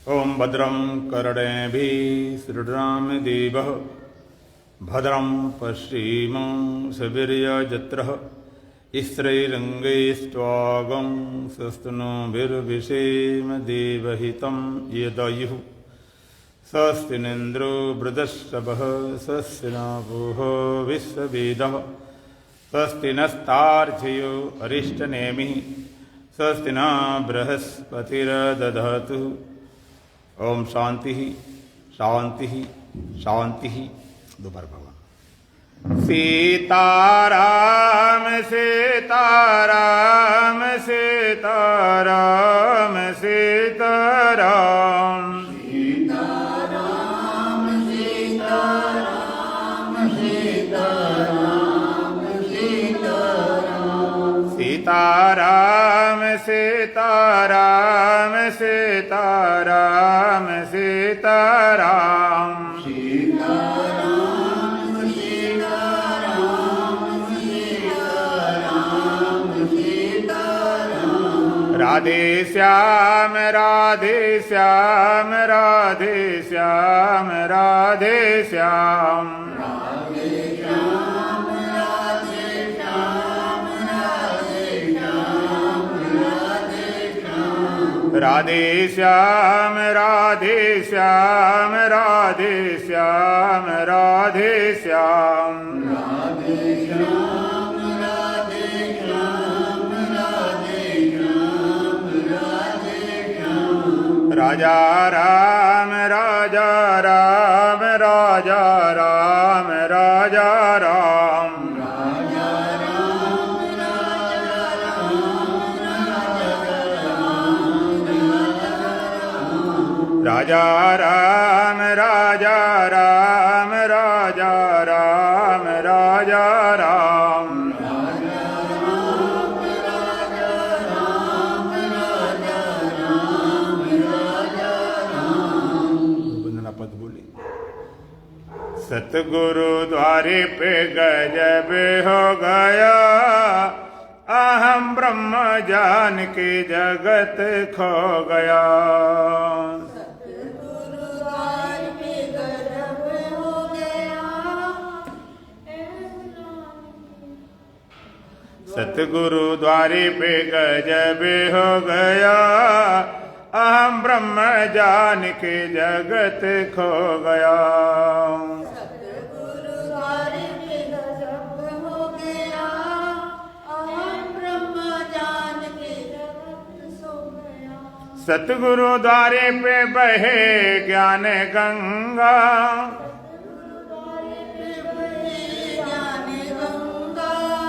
ओं भद्रं कर्णेभिः शृणुयामदेवः भद्रं पश्येमाक्षभिर्यजत्रः स्थिरैरङ्गैस्त्वागं स्वस्तिनोभिर्विषेम देवहितं यदायुः स्वस्ति न इन्द्रो वृद्धश्रवः स्वस्ति न पूषो विश्ववेदः स्वस्ति नस्तार्क्ष्यो अरिष्टनेमिः स्वस्ति न बृहस्पतिर्दधातु। ओम शांति शांति शांति। दोबारा भगवान सीताराम सीताराम सीताराम सीताराम सीताराम सीताराम सीताराम सीताराम सीताराम सीताराम सीताराम सीताराम सीताराम सीताराम सीताराम सीताराम राधे श्याम राधे श्याम राधे श्याम राधे श्याम राधे श्याम राधे श्याम राधे श्याम राधे श्याम राधे श्याम राधे श्याम राधे श्याम राधे श्याम राधे श्याम राधे श्याम राधे श्याम राधे श्याम राजा राम राजा राम राजा राम राजा राम राजा राम राजा राजा राम राजा राम राजा राम राजा राम वंदना पद बोली। सतगुरु द्वारे पे गजब हो गया, अहम ब्रह्म जान के जगत खो गया। सतगुरु द्वारे पे गजब हो गया, अहम ब्रह्म जान के जगत खो गया। सतगुरु द्वारे पे गजब हो गया, अहम ब्रह्म जान के जगत सो गया। सतगुरु द्वारे पे बहे ज्ञान गंगा,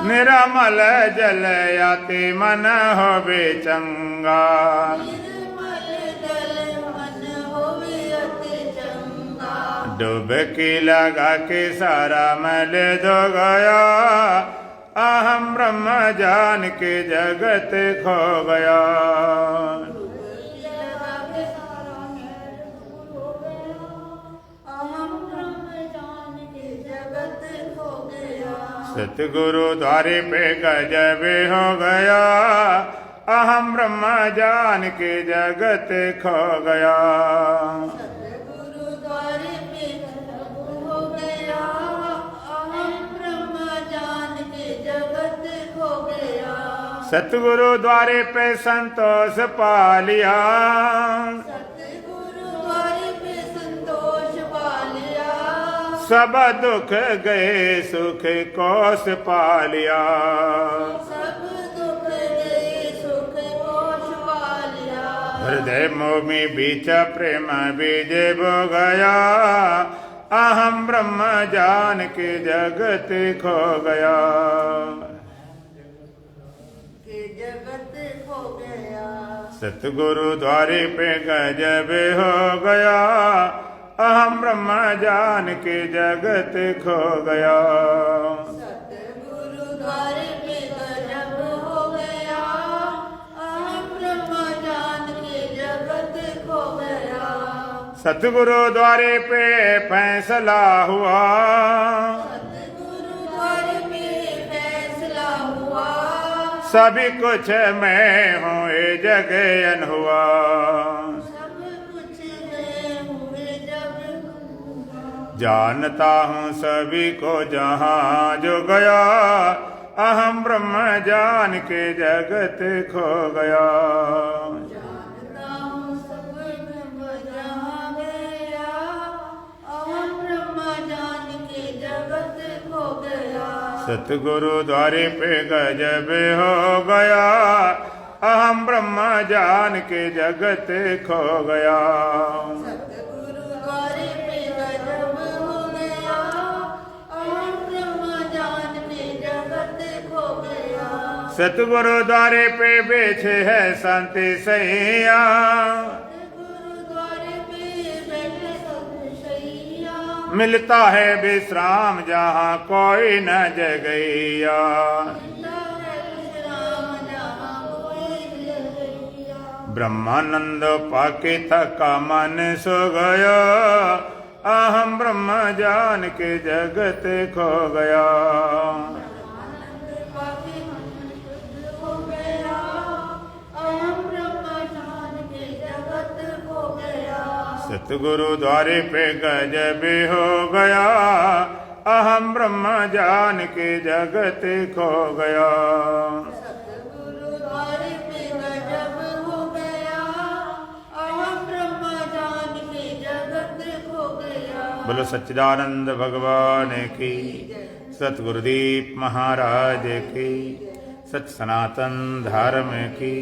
निर्मल जल आते मन होवे चंगा। डुबकी लगा के सारा मल धो गया, अहम ब्रह्म जान के जगत खो गया। सतगुरु द्वारे पे गजब हो गया, अहम ब्रह्म जान के जगत खो गया। सतगुरु द्वारे पे गजब हो गया, अहम ब्रह्म जान के जगत खो गया। सतगुरु द्वारे पे संतोष पा लिया, सतगुरु द्वारे पे संतोष पा लिया। सब दुख गए सुख कोस पा लिया। सब दुख गए सुख कोश पा लिया। हृदय मोह में बीच प्रेम बीज बो गया, अहम ब्रह्म जान के जगत खो गया। के जगत खो गया। सतगुरु द्वारे पे गजब हो गया, अहम ब्रह्म जान के जगत खो गया। सतगुरु द्वारे पे गजब हो गया, अहम ब्रह्म जान के जगत खो गया। सतगुरु द्वारे पे फैसला हुआ, सतगुरु द्वारे पे फैसला हुआ। सभी कुछ मैं हूँ ये जगयन हुआ। सब कुछ जानता हूँ सभी को जहाँ जो गया, अहम ब्रह्म जान के जगत खो गया। जानता हूँ सब ब्रह्म जहाँ गया, अहम ब्रह्म जान के जगत खो गया। सतगुरु द्वारे पे गजब हो गया, अहम ब्रह्म जान के जगत खो गया। सतगुरु द्वारे पे गजब हो गया, अहम ब्रह्म जान के जगत खो गया। सतगुरु द्वारे पे बेचे है शांति सैया, सतगुरु द्वारे पे बैठे सब शैया। मिलता है विश्राम जहाँ कोई न जगैया। ब्रह्मानंद पाके थका मन सो गया, अहम ब्रह्म जान के जगत खो गया। सतगुरु द्वारे पे गजब हो गया, अहम ब्रह्म जान के जगत खो गया। सतगुरु द्वारे पे गजब हो गया, अहम ब्रह्म जान के जगत खो गया। बोलो सच्चिदानंद भगवान की, सतगुरुदीप महाराज की, सच सनातन धर्म की,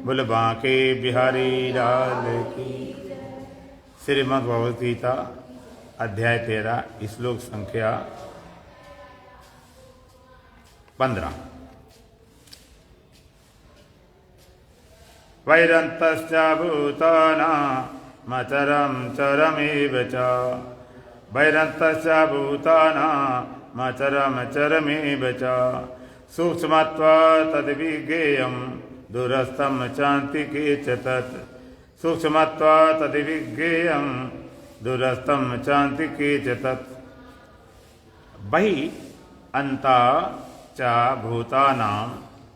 बोलो बांके बिहारी लाल की। श्रीमद् भगवद गीता अध्याय 13 श्लोक संख्या 15। वैरन्तश्च भूतानामचरं चरमेव च, वैरन्तश्च भूतानामचरं चरमेव च, सूक्ष्मत्वात् तद्विज्ञेयं दूरस्थं चान्तिके च तत्, सूक्ष्मत्वात् तद्विज्ञेयं दूरस्थं चान्तिके च तत्। बहि अन्ता च भूतानाम्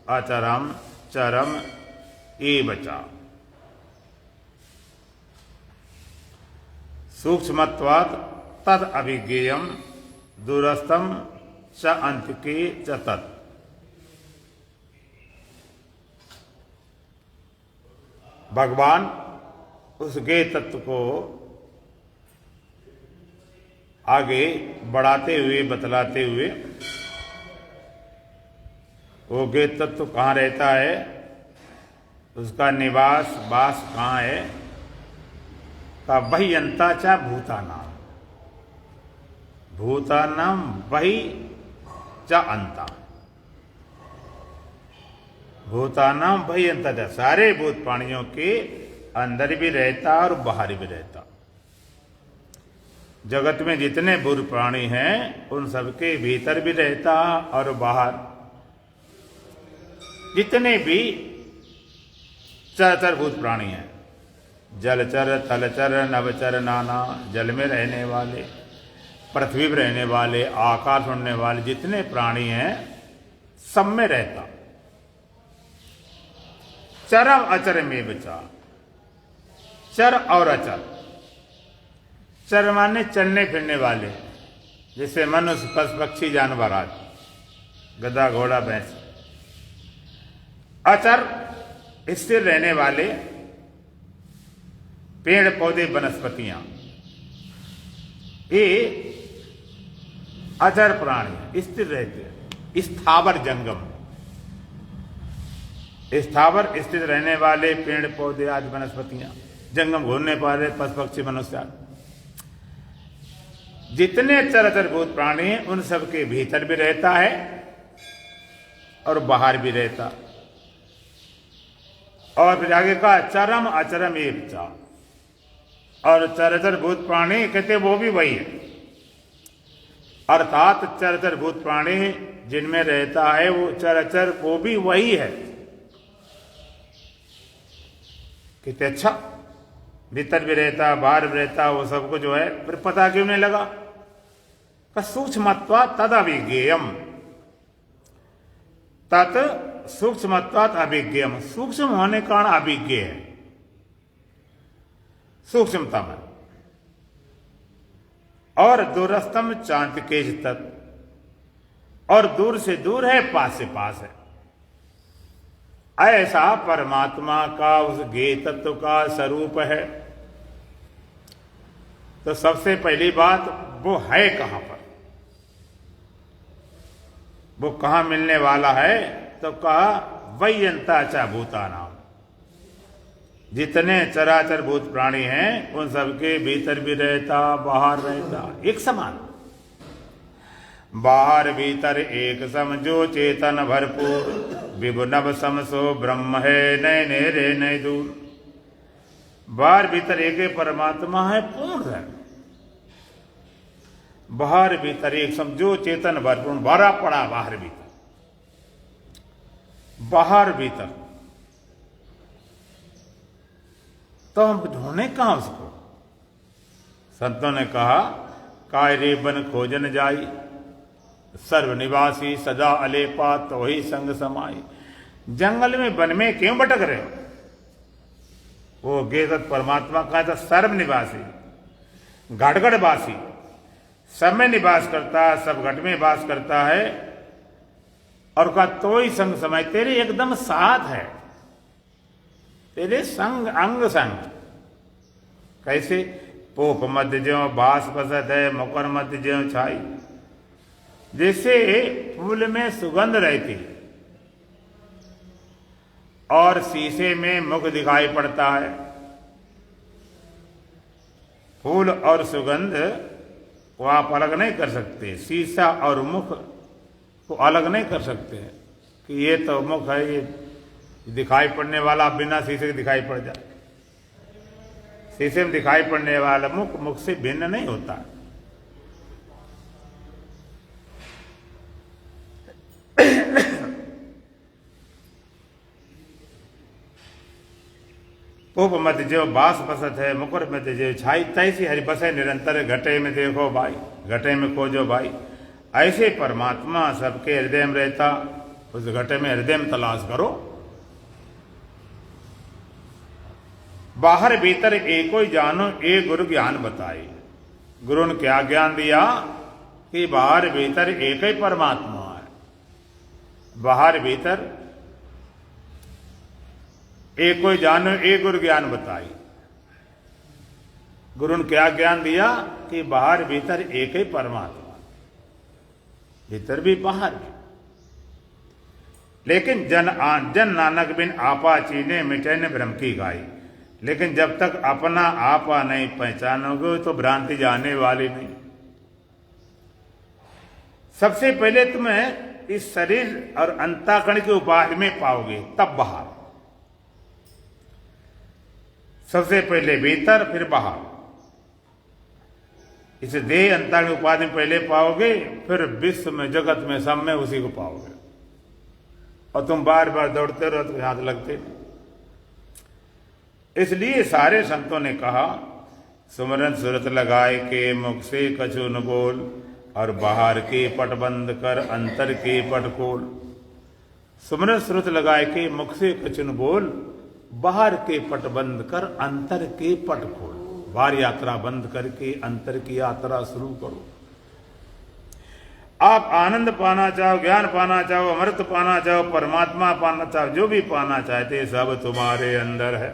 अचरं चरम एव च, सूक्ष्मत्वात् तद् अभिज्ञेयं दूरस्थं च अन्तिके च तत्। भगवान उस ज्ञेय तत्व को आगे बढ़ाते हुए बतलाते हुए, वो ज्ञेय तत्व कहाँ रहता है, उसका निवास वास कहाँ है, का वही अंता चा भूतानाम, भूतानाम वही चा अंता, भूतानाम वही अंता चा, सारे भूत प्राणियों के अंदर भी रहता और बाहर भी रहता। जगत में जितने भूत प्राणी हैं उन सबके भीतर भी रहता और बाहर, जितने भी चराचर भूत प्राणी हैं, जलचर थलचर नवचर नाना, जल में रहने वाले, पृथ्वी पर रहने वाले, आकाश उड़ने वाले जितने प्राणी हैं सब में रहता। चरम अचर में बचा, चर और अचर, चर माने चलने फिरने वाले, जैसे मनुष्य पशु पक्षी जानवर आदि, गधा घोड़ा भैंस। अचर स्थिर रहने वाले पेड़ पौधे वनस्पतियां, ये अचर प्राणी स्थिर रहते हैं। स्थावर जंगम, स्थावर स्थिर रहने वाले पेड़ पौधे आदि वनस्पतियां, जंगम घूमने वाले पशु पक्षी मनुष्य, जितने चराचर भूत प्राणी हैं उन सबके भीतर भी रहता है और बाहर भी रहता। और फिर आगे कहा चरम अचरम एक चा, और चराचर भूत प्राणी कहते वो भी वही है, अर्थात चराचर भूत प्राणी जिनमें रहता है वो चराचर वो भी वही है। कहते अच्छा, भीतर भी रहता बाहर भी रहता वो सबको जो है, फिर पता क्यों नहीं लगा? सूक्ष्मत्वा तद अभिज्ञेयम, तत् सूक्ष्मत्वात् अभिज्ञेयम, सूक्ष्म होने के कारण अभिज्ञ है, सूक्ष्मता में। और दूरस्थम चांद के तक, और दूर से दूर है, पास से पास है। ऐसा परमात्मा का उस ज्ञेय तत्व का स्वरूप है। तो सबसे पहली बात, वो है कहां पर, वो कहां मिलने वाला है? तो कहा वैयंता चा भूता नाम, जितने चराचर भूत प्राणी हैं उन सबके भीतर भी रहता, बाहर रहता, एक समान। बाहर भीतर एक सम, जो चेतन भरपूर, विभु नभ समसो ब्रह्म है, नए नेरे नए दूर। बाहर भीतर एक ही परमात्मा है, पूर्ण है। बाहर भीतर एक सम, जो चेतन भरपूर, भरा पड़ा बाहर भीतर, बाहर भीतर। तो हम ढूंढे कहां उसको? संतों ने कहा, काय रे बन खोजन जाई, सर्वनिवासी सदा अलेपा, तो ही संग समाई। जंगल में वन में क्यों भटक रहे हो? वो गेदत परमात्मा का था, सर्वनिवासी, घटघटवासी, सब में निवास करता है, सब घट में वास करता है। और कहा तो ही संग समाई, तेरे एकदम साथ है, तेरे संग अंग संग। कैसे? पोप मध्य ज्यों बास बसत है, मुकर मध्य ज्यों छाई। जैसे फूल में सुगंध रहती और शीशे में मुख दिखाई पड़ता है। फूल और सुगंध को आप अलग नहीं कर सकते, शीशा और मुख को अलग नहीं कर सकते कि ये तो मुख है, ये दिखाई पड़ने वाला बिना शीशे के दिखाई पड़ जाए। शीशे में दिखाई पड़ने वाला मुख मुख से भिन्न नहीं होता। पोप मध्य जो बास बसत है, मुकुर मध्य जो छाई, तैसी हरि बसे निरंतर, घटे में देखो भाई, घटे में खोजो भाई। ऐसे परमात्मा सबके हृदय में रहता, उस घटे में हृदय में तलाश करो। बाहर भीतर एको ही जानो, एक गुरु ज्ञान बताई। गुरु ने क्या ज्ञान दिया कि बाहर भीतर एक ही परमात्मा है। बाहर भीतर एक कोई जानो, एक गुरु ज्ञान बताई। गुरु ने क्या ज्ञान दिया कि बाहर भीतर एक ही परमात्मा, भीतर भी बाहर भी। लेकिन जन नानक बिन आपा चीने मिटे न ब्रह्म की गाई। लेकिन जब तक अपना आपा नहीं पहचानोगे तो भ्रांति जाने वाली नहीं। सबसे पहले तुम्हें इस शरीर और अंतःकरण के उपाधि में पाओगे, तब बाहर। सबसे पहले भीतर, फिर बाहर। इस देह अंतःकरण उपाधि में पहले पाओगे, फिर विश्व में, जगत में, सब में उसी को पाओगे। और तुम बार बार दौड़ते रहो तो हाथ लगते नहीं। इसलिए सारे संतों ने कहा, सुमरन सुरत लगाए के मुख से कछु न बोल, और बाहर के पट बंद कर अंतर के पट खोल। सुमरन सुरत लगाए के मुख से कछु न बोल, बाहर के पट बंद कर अंतर के पट खोल। बाहर यात्रा बंद करके अंतर की यात्रा शुरू करो। आप आनंद पाना चाहो, ज्ञान पाना चाहो, अमृत पाना चाहो, परमात्मा पाना चाहो, जो भी पाना चाहते सब तुम्हारे अंदर है।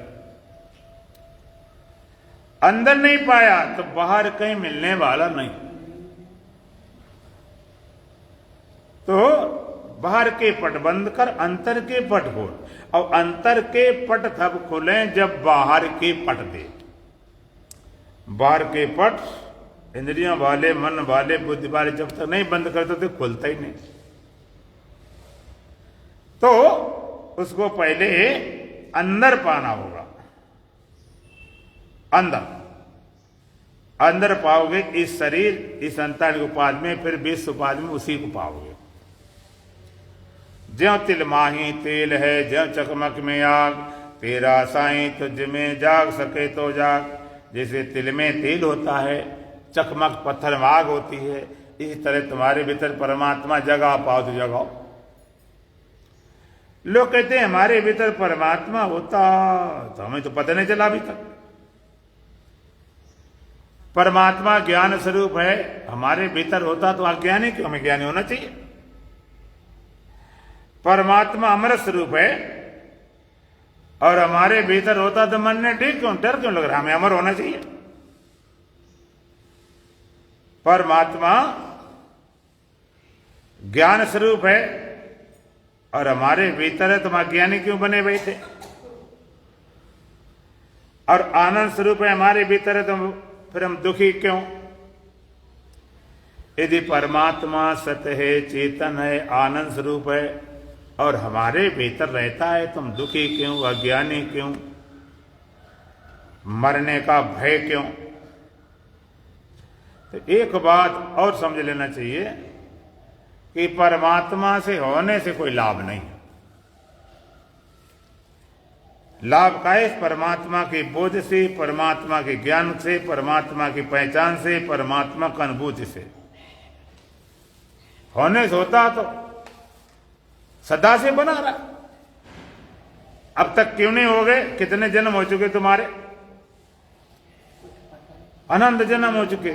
अंदर नहीं पाया तो बाहर कहीं मिलने वाला नहीं। तो बाहर के पट बंद कर अंतर के पट खोल। और अंतर के पट तब खुले जब बाहर के पट दे। बाहर के पट इंद्रियों वाले, मन वाले, बुद्धि वाले जब तक नहीं बंद करते तो खुलता ही नहीं। तो उसको पहले अंदर पाना होगा। अंदर पाओगे इस शरीर, इस अंतःकरण उपाधि में, फिर विश्व उपाधि में उसी को पाओगे। ज्यों तिल माही तेल है, ज्यों चकमक में आग, तेरा साईं तुझ में जाग सके तो जाग। जैसे तिल में तेल होता है, चकमक पत्थर में आग होती है, इसी तरह तुम्हारे भीतर परमात्मा जगा पाओ तो जगाओ। लोग कहते हैं हमारे भीतर परमात्मा होता तो हमें तो पता नहीं चला अभी तक। परमात्मा ज्ञान स्वरूप है, हमारे भीतर होता तो अज्ञानी क्यों? हमें ज्ञानी होना चाहिए। परमात्मा अमृत स्वरूप है और हमारे भीतर होता तो मन ने डर क्यों लग रहा? हमें अमर होना चाहिए। परमात्मा ज्ञान स्वरूप है और हमारे भीतर है, तुम अज्ञानी क्यों बने बैठे? और आनंद स्वरूप है, हमारे भीतर है, तो फिर हम दुखी क्यों? यदि परमात्मा सत्य है, चेतन है, आनंद स्वरूप है और हमारे भीतर रहता है, तुम दुखी क्यों, अज्ञानी क्यों, मरने का भय क्यों? तो एक बात और समझ लेना चाहिए कि परमात्मा से होने से कोई लाभ नहीं। लाभ का है परमात्मा की बोध से, परमात्मा के ज्ञान से, परमात्मा की पहचान से, परमात्मा की अनुभूति से। होने से होता तो सदा से बना रहा। अब तक क्यों नहीं हो गए? कितने जन्म हो चुके तुम्हारे? अनंत जन्म हो चुके।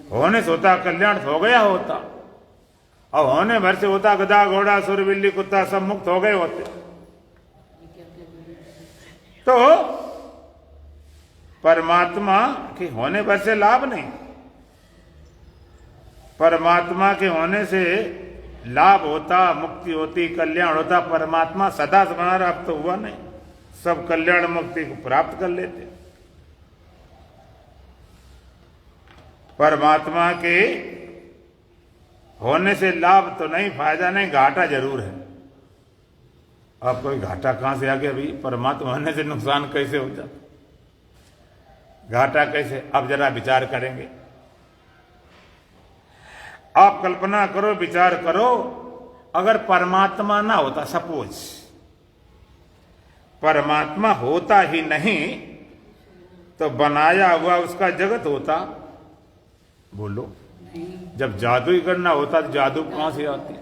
होने से होता कल्याण हो गया होता, और होने भर से होता गधा घोड़ा सुर बिल्ली कुत्ता सब मुक्त हो गए होते। तो परमात्मा के होने भर से लाभ नहीं, परमात्मा के होने से लाभ होता, मुक्ति होती, कल्याण होता। परमात्मा सदा से बना रहा, अब तो हुआ नहीं, सब कल्याण मुक्ति को प्राप्त कर लेते। परमात्मा के होने से लाभ तो नहीं, फायदा नहीं, घाटा जरूर है। अब कोई घाटा कहां से आ गया भाई? परमात्मा होने से नुकसान कैसे हो जाता, घाटा कैसे? अब जरा विचार करेंगे। आप कल्पना करो, विचार करो, अगर परमात्मा ना होता, सपोज परमात्मा होता ही नहीं तो बनाया हुआ उसका जगत होता? बोलो, जब जादू ही करना होता तो जादू कहां से आती?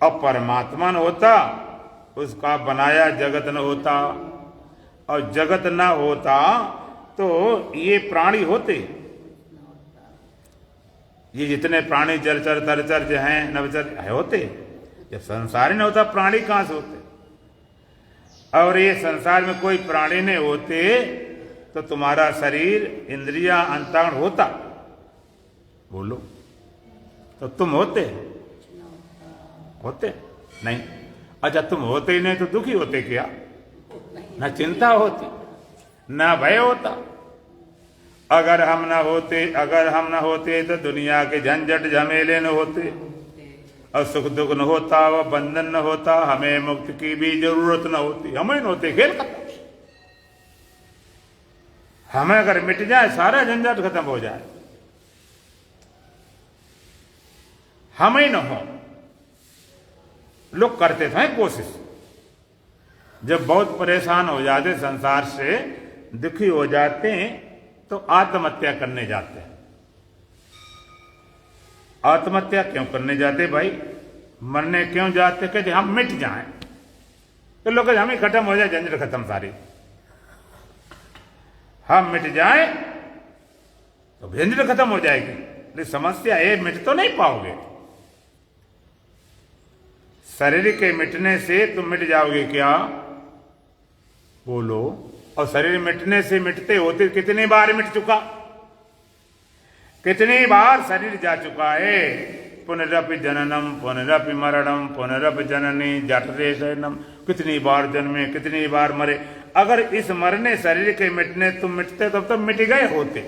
अब परमात्मा न होता, उसका बनाया जगत न होता, और जगत न होता तो ये प्राणी होते, ये जितने प्राणी जलचर तरचर जो हैं नवचर होते। जब संसार ही नहीं होता, प्राणी कहां से होते? और ये संसार में कोई प्राणी नहीं होते तो तुम्हारा शरीर इंद्रिया अंतःकरण होता? बोलो, तो तुम होते नहीं? अच्छा, तुम होते ही नहीं तो दुखी होते क्या? ना चिंता होती, ना भय होता। अगर हम ना होते तो दुनिया के झंझट झमेले न होते, और सुख दुख न होता, वह बंधन न होता, हमें मुक्ति की भी जरूरत न होती। हमें न होते, खेल खत्म। हमें अगर मिट जाए, सारा झंझट खत्म हो जाए, हम ही न हो। लोग करते थे कोशिश, जब बहुत परेशान हो जाते, संसार से दुखी हो जाते हैं, तो आत्महत्या करने जाते हैं। आत्महत्या क्यों करने जाते भाई? मरने क्यों जाते? कहते हम मिट जाएं, तो लोग हम ही खत्म हो जाए, झंझट खत्म सारी। हम मिट जाए तो झंझट खत्म हो जाएगी। लेकिन समस्या है, मिट तो नहीं पाओगे। शरीर के मिटने से तुम मिट जाओगे क्या? बोलो। और शरीर मिटने से मिटते होते कितनी बार मिट चुका, कितनी बार शरीर जा चुका है। पुनरपि जननम पुनरपि मरणम पुनरपि जननी जठरे शयनम। कितनी बार जन्मे, कितनी बार मरे। अगर इस मरने शरीर के मिटने तुम मिटते तब तो मिट गए होते,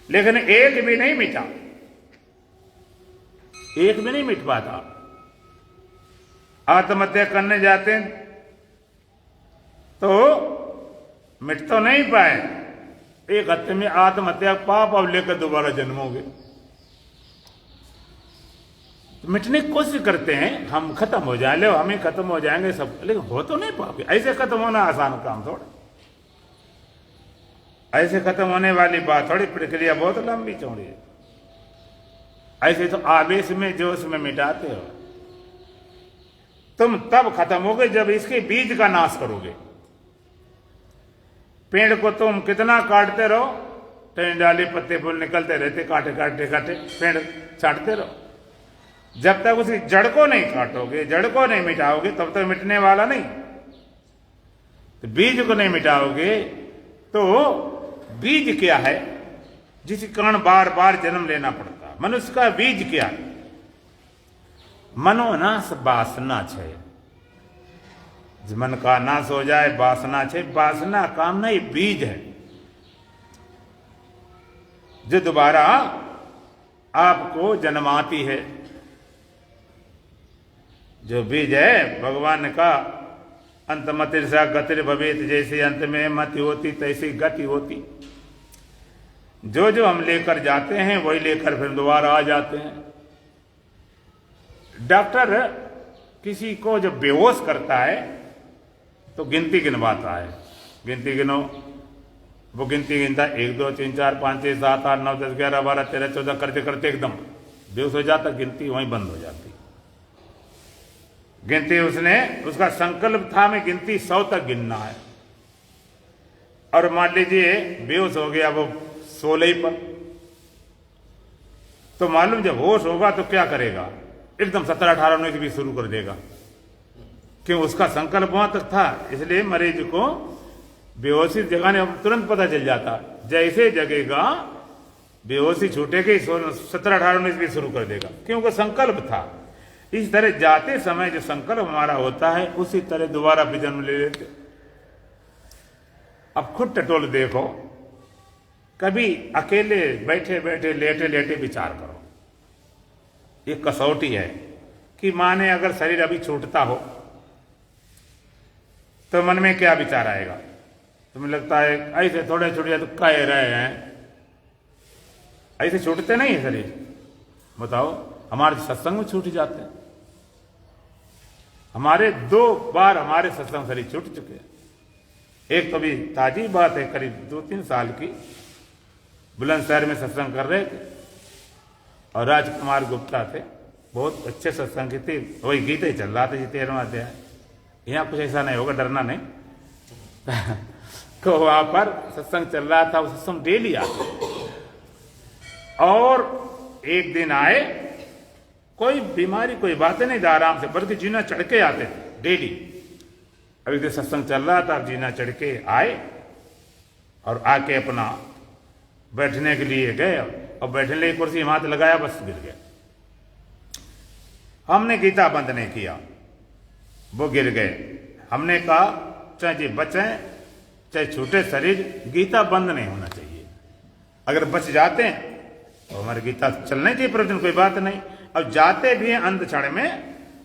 लेकिन एक भी नहीं मिटा, एक भी नहीं मिट पाता। आत्महत्या करने जाते तो मिट तो नहीं पाए, एक हत्या में आत्महत्या पाप अब लेकर दोबारा जन्मोगे। तो मिटने की कोशिश करते हैं हम खत्म हो जाए, ले हम ही खत्म हो जाएंगे सब, लेकिन हो तो नहीं पाओगे। ऐसे खत्म होना आसान काम थोड़ा, ऐसे खत्म होने वाली बात थोड़ी, प्रक्रिया बहुत लंबी चौड़ी है। ऐसे तो आवेश में जोश में मिटाते हो तुम, तब खत्म होगे जब इसके बीज का नाश करोगे। पेड़ को तुम कितना काटते रहो, तो डाली पत्ते फूल निकलते रहते, काटे काटे काटे पेड़ छाटते रहो। जब तक उसकी जड़ को नहीं काटोगे, जड़ को नहीं मिटाओगे, तब तक मिटने वाला नहीं। तो बीज को नहीं मिटाओगे तो बीज क्या है जिसके कारण बार बार जन्म लेना पड़ता। मनुष्य का बीज क्या है? मनोनाश वासना छे। मन का नाश हो जाए, वासना छे। वासना कामना ये बीज है जो दोबारा आपको जन्माती है। जो बीज है भगवान का, अंतमतिर्षा गतिर भवेत, जैसे अंत में मति होती तैसी गति होती। जो जो हम लेकर जाते हैं वही लेकर फिर दोबारा आ जाते हैं। डॉक्टर किसी को जब बेहोश करता है तो गिनती गिनवाता है, गिनती गिनो। वो गिनती गिनता है 1 2 3 4 5 6 7 8 9 10 11 12 13 14 करते करते एकदम बेहोश हो जाता, गिनती वहीं बंद हो जाती। गिनती उसका संकल्प था मैं गिनती 100 तक गिनना है, और मान लीजिए बेहोश हो गया वो 16 पर, तो मालूम जब होश होगा तो क्या करेगा, एकदम 17 18 19 भी शुरू कर देगा, क्यों उसका संकल्प वहां तक था। इसलिए मरीज को बेहोशी जगाने तुरंत पता चल जाता, जैसे जगेगा बेहोशी छूटेगी 17 18 19 भी शुरू कर देगा, क्योंकि संकल्प था। इस तरह जाते समय जो संकल्प हमारा होता है उसी तरह दोबारा भी जन्म ले लेते। अब खुद टटोल देखो, कभी अकेले बैठे बैठे लेटे लेटे विचार करो। ये कसौटी है कि माने अगर शरीर अभी छूटता हो तो मन में क्या विचार आएगा? तुम्हें लगता है ऐसे थोड़े छूट जाए तो कह रहे हैं, ऐसे छूटते नहीं है शरीर। बताओ, हमारे सत्संग में छूट जाते हैं। हमारे 2 बार हमारे सत्संग शरीर छूट चुके हैं। एक तो भी ताजी बात है, करीब 2-3 साल की, बुलंदशहर में सत्संग कर रहे थे और राजकुमार गुप्ता थे, बहुत अच्छे सत्संग की थी, वही गीता ही चल रहा था, 13वां अध्याय। यहाँ कुछ ऐसा नहीं होगा, डरना नहीं। तो वहां पर सत्संग चल रहा था, वो सत्संग डेली आते और एक दिन आए, कोई बीमारी कोई बातें नहीं, आराम से, बल्कि जीना चढ़ के आते थे डेली। अभी तो सत्संग चल रहा था, जीना चढ़ के आए और आके अपना बैठने के लिए गए और बैठने की कुर्सी हाथ लगाया, बस गिर गया। हमने गीता बंद नहीं किया, वो गिर गए। हमने कहा चाहे जी बचे चाहे छूटे शरीर, गीता बंद नहीं होना चाहिए। अगर बच जाते हैं तो हमारी गीता चलना चाहिए प्रतिदिन, कोई बात नहीं। अब जाते भी हैं अंत क्षण में,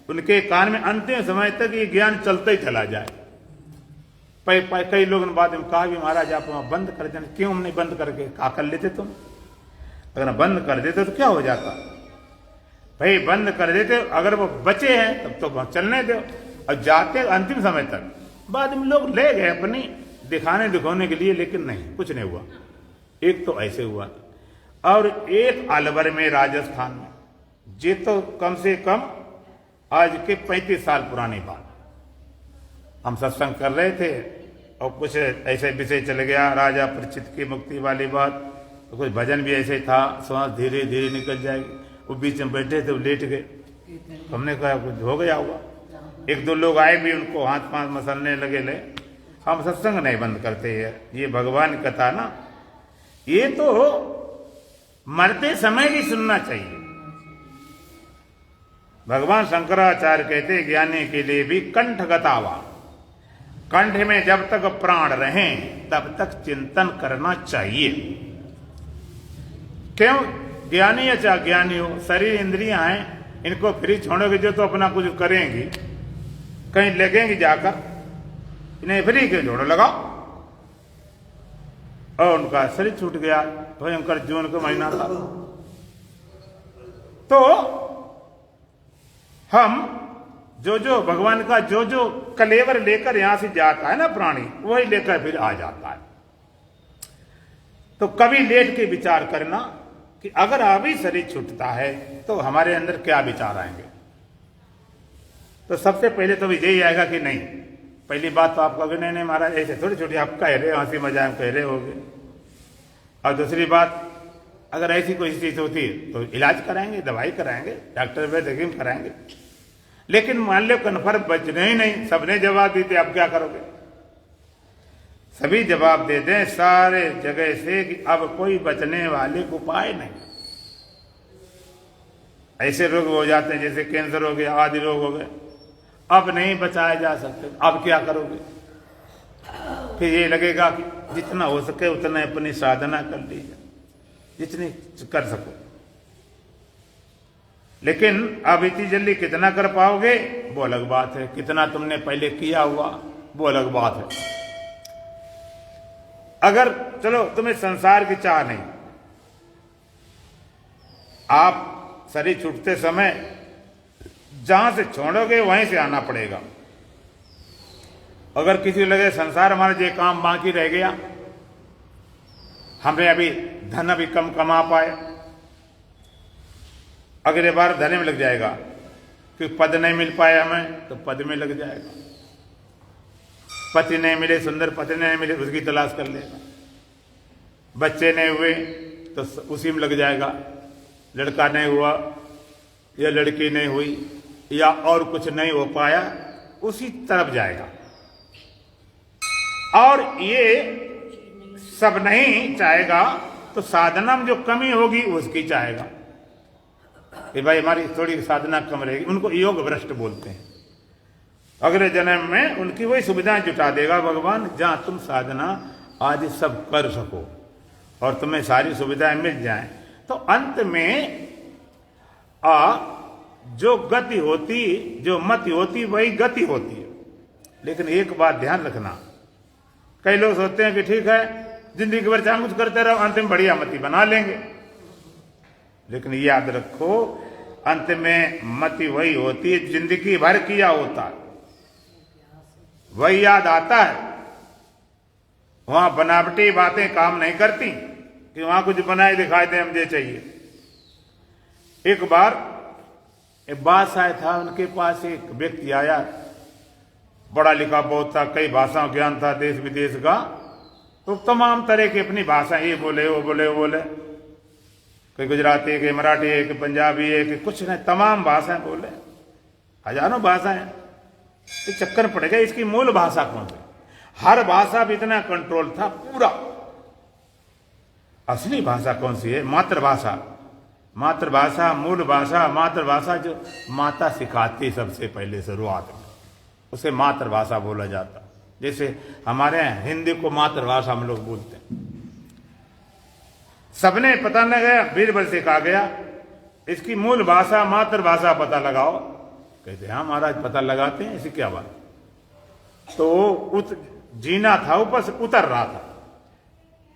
उनके कान में अंतिम समय तक ये ज्ञान चलता ही चला जाए। कई लोगों ने बाद में कहा भी महाराज आप वहां बंद कर देना। क्यों हमने बंद करके क्या कर लेते तुम? अगर बंद कर देते तो क्या हो जाता भाई? बंद कर देते, अगर वो बचे हैं तब तो चलने दो। और जाते अंतिम समय तक, बाद में लोग ले गए अपनी दिखाने दिखाने के लिए, लेकिन नहीं, कुछ नहीं हुआ। एक तो ऐसे हुआ, और एक अलवर में राजस्थान में, ये तो कम से कम आज के 35 साल पुरानी बात। हम सत्संग कर रहे थे और कुछ ऐसे विषय चल गया, राजा परीक्षित की मुक्ति वाली बात, तो कुछ भजन भी ऐसे था, सांस धीरे धीरे निकल जाएगी। वो बीच में बैठे थे, वो लेट गए। हमने कहा कुछ हो गया होगा। 1-2 लोग आए भी, उनको हाथ पांच मसलने लगे। ले हम सत्संग नहीं बंद करते हैं, ये भगवान की कथा ना, ये तो मरते समय भी सुनना चाहिए। भगवान शंकराचार्य कहते ज्ञानी के लिए भी कंठगतावा, कंठ में जब तक प्राण रहें तब तक चिंतन करना चाहिए। क्यों? ज्ञानी या चाहे ज्ञानी हो, शरीर इंद्रियां हैं, इनको फ्री छोड़ोगे जो तो अपना कुछ करेंगी, कहीं लगेंगी जाकर, इन्हें फ्री क्यों छोड़ो, लगाओ। और उनका शरीर छूट गया, भयंकर जून का महीना था। तो हम जो भगवान का जो कलेवर लेकर यहां से जाता है ना प्राणी, वही लेकर फिर आ जाता है। तो कभी लेट के विचार करना कि अगर अभी शरीर छूटता है तो हमारे अंदर क्या विचार आएंगे। तो सबसे पहले तो यही आएगा कि नहीं, पहली बात तो आप कहोगे नहीं नहीं महाराज ऐसे थोड़ी छोटी आप कह रहे हो, हंसी मजाक कह रहे होगे। और दूसरी बात, अगर ऐसी कोई चीज होती है तो इलाज कराएंगे, दवाई कराएंगे, डॉक्टर वैद्य हकीम कराएंगे। लेकिन मान लो कन्फर्म बचने ही नहीं, सबने जवाब दी थे, अब क्या करोगे? सभी जवाब दे दें सारे जगह से कि अब कोई बचने वाले को उपाय नहीं। ऐसे रोग हो जाते हैं जैसे कैंसर हो गया, आदि रोग हो गए, अब नहीं बचाए जा सकते, अब क्या करोगे? फिर ये लगेगा कि जितना हो सके उतना अपनी साधना कर लीजिए, जितनी कर सको। लेकिन अब इतनी जल्दी कितना कर पाओगे वो अलग बात है, कितना तुमने पहले किया हुआ वो अलग बात है। अगर चलो तुम्हें संसार की चाह नहीं, आप शरीर छूटते समय जहां से छोड़ोगे वहीं से आना पड़ेगा। अगर किसी को लगे संसार हमारा जो काम बाकी रह गया, हमने अभी धन अभी कम कमा पाए, अगले बार धन में लग जाएगा, क्योंकि पद नहीं मिल पाया हमें तो पद में लग जाएगा, पति नहीं मिले, सुंदर पति नहीं मिले, उसकी तलाश कर लेगा, बच्चे नहीं हुए तो उसी में लग जाएगा, लड़का नहीं हुआ या लड़की नहीं हुई या और कुछ नहीं हो पाया उसी तरफ जाएगा। और ये सब नहीं चाहेगा तो साधना में जो कमी होगी उसकी चाहेगा कि भाई हमारी थोड़ी साधना कम रहेगी, उनको योग भ्रष्ट बोलते हैं। अगले जन्म में उनकी वही सुविधाएं जुटा देगा भगवान जहां तुम साधना आदि सब कर सको और तुम्हें सारी सुविधाएं मिल जाएं। तो अंत में जो गति होती, जो मति होती वही गति होती है। लेकिन एक बात ध्यान रखना, कई लोग सोचते हैं कि ठीक है जिंदगी भर चाहे कुछ करते रहो, अंत में बढ़िया मति बना लेंगे। लेकिन याद रखो अंत में मति वही होती है जिंदगी भर किया होता है, वही याद आता है। वहां बनावटी बातें काम नहीं करती कि वहां कुछ बनाए दिखाई दे, मुझे चाहिए। एक बार एक बादशाह था, उनके पास एक व्यक्ति आया, बड़ा लिखा बहुत था, कई भाषाओं ज्ञान था देश विदेश का, तो तमाम तरह की अपनी भाषा, ये बोले वो बोले वो बोले, कोई गुजराती, कोई मराठी है, कोई पंजाबी है, कि कुछ नहीं, तमाम भाषाएं बोले, हजारों भाषाएं। तो चक्कर पड़ गया इसकी मूल भाषा कौन सी? हर भाषा भी इतना कंट्रोल था पूरा। असली भाषा कौन सी है? मातृभाषा। मातृभाषा, मूल भाषा, मातृभाषा जो माता सिखाती सबसे पहले शुरुआत में, उसे मातृभाषा बोला जाता। जैसे हमारे यहाँ हिंदी को मातृभाषा हम लोग बोलते हैं। सबने पता न गया, बीरबल से कहा गया इसकी मूल भाषा मातृभाषा पता लगाओ। कहते हाँ महाराज पता लगाते हैं, ऐसी क्या बात। तो जीना था, ऊपर से उतर रहा था,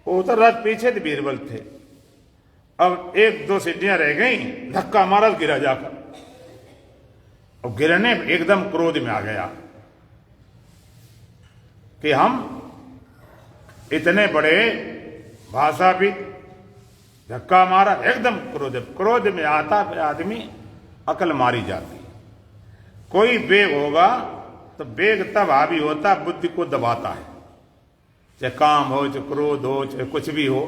वो उतर रहा, पीछे थे बीरबल थे। अब एक दो सीढ़ियां रह गई, धक्का मारा, गिरा जाकर, और गिरने एकदम क्रोध में आ गया कि हम इतने बड़े भाषा भी, धक्का मारा, एकदम क्रोध में आता आदमी अकल मारी जाती। कोई वेग होगा तो वेग तब हावी होता बुद्धि को दबाता है, चाहे काम हो, चाहे क्रोध हो, चाहे कुछ भी हो,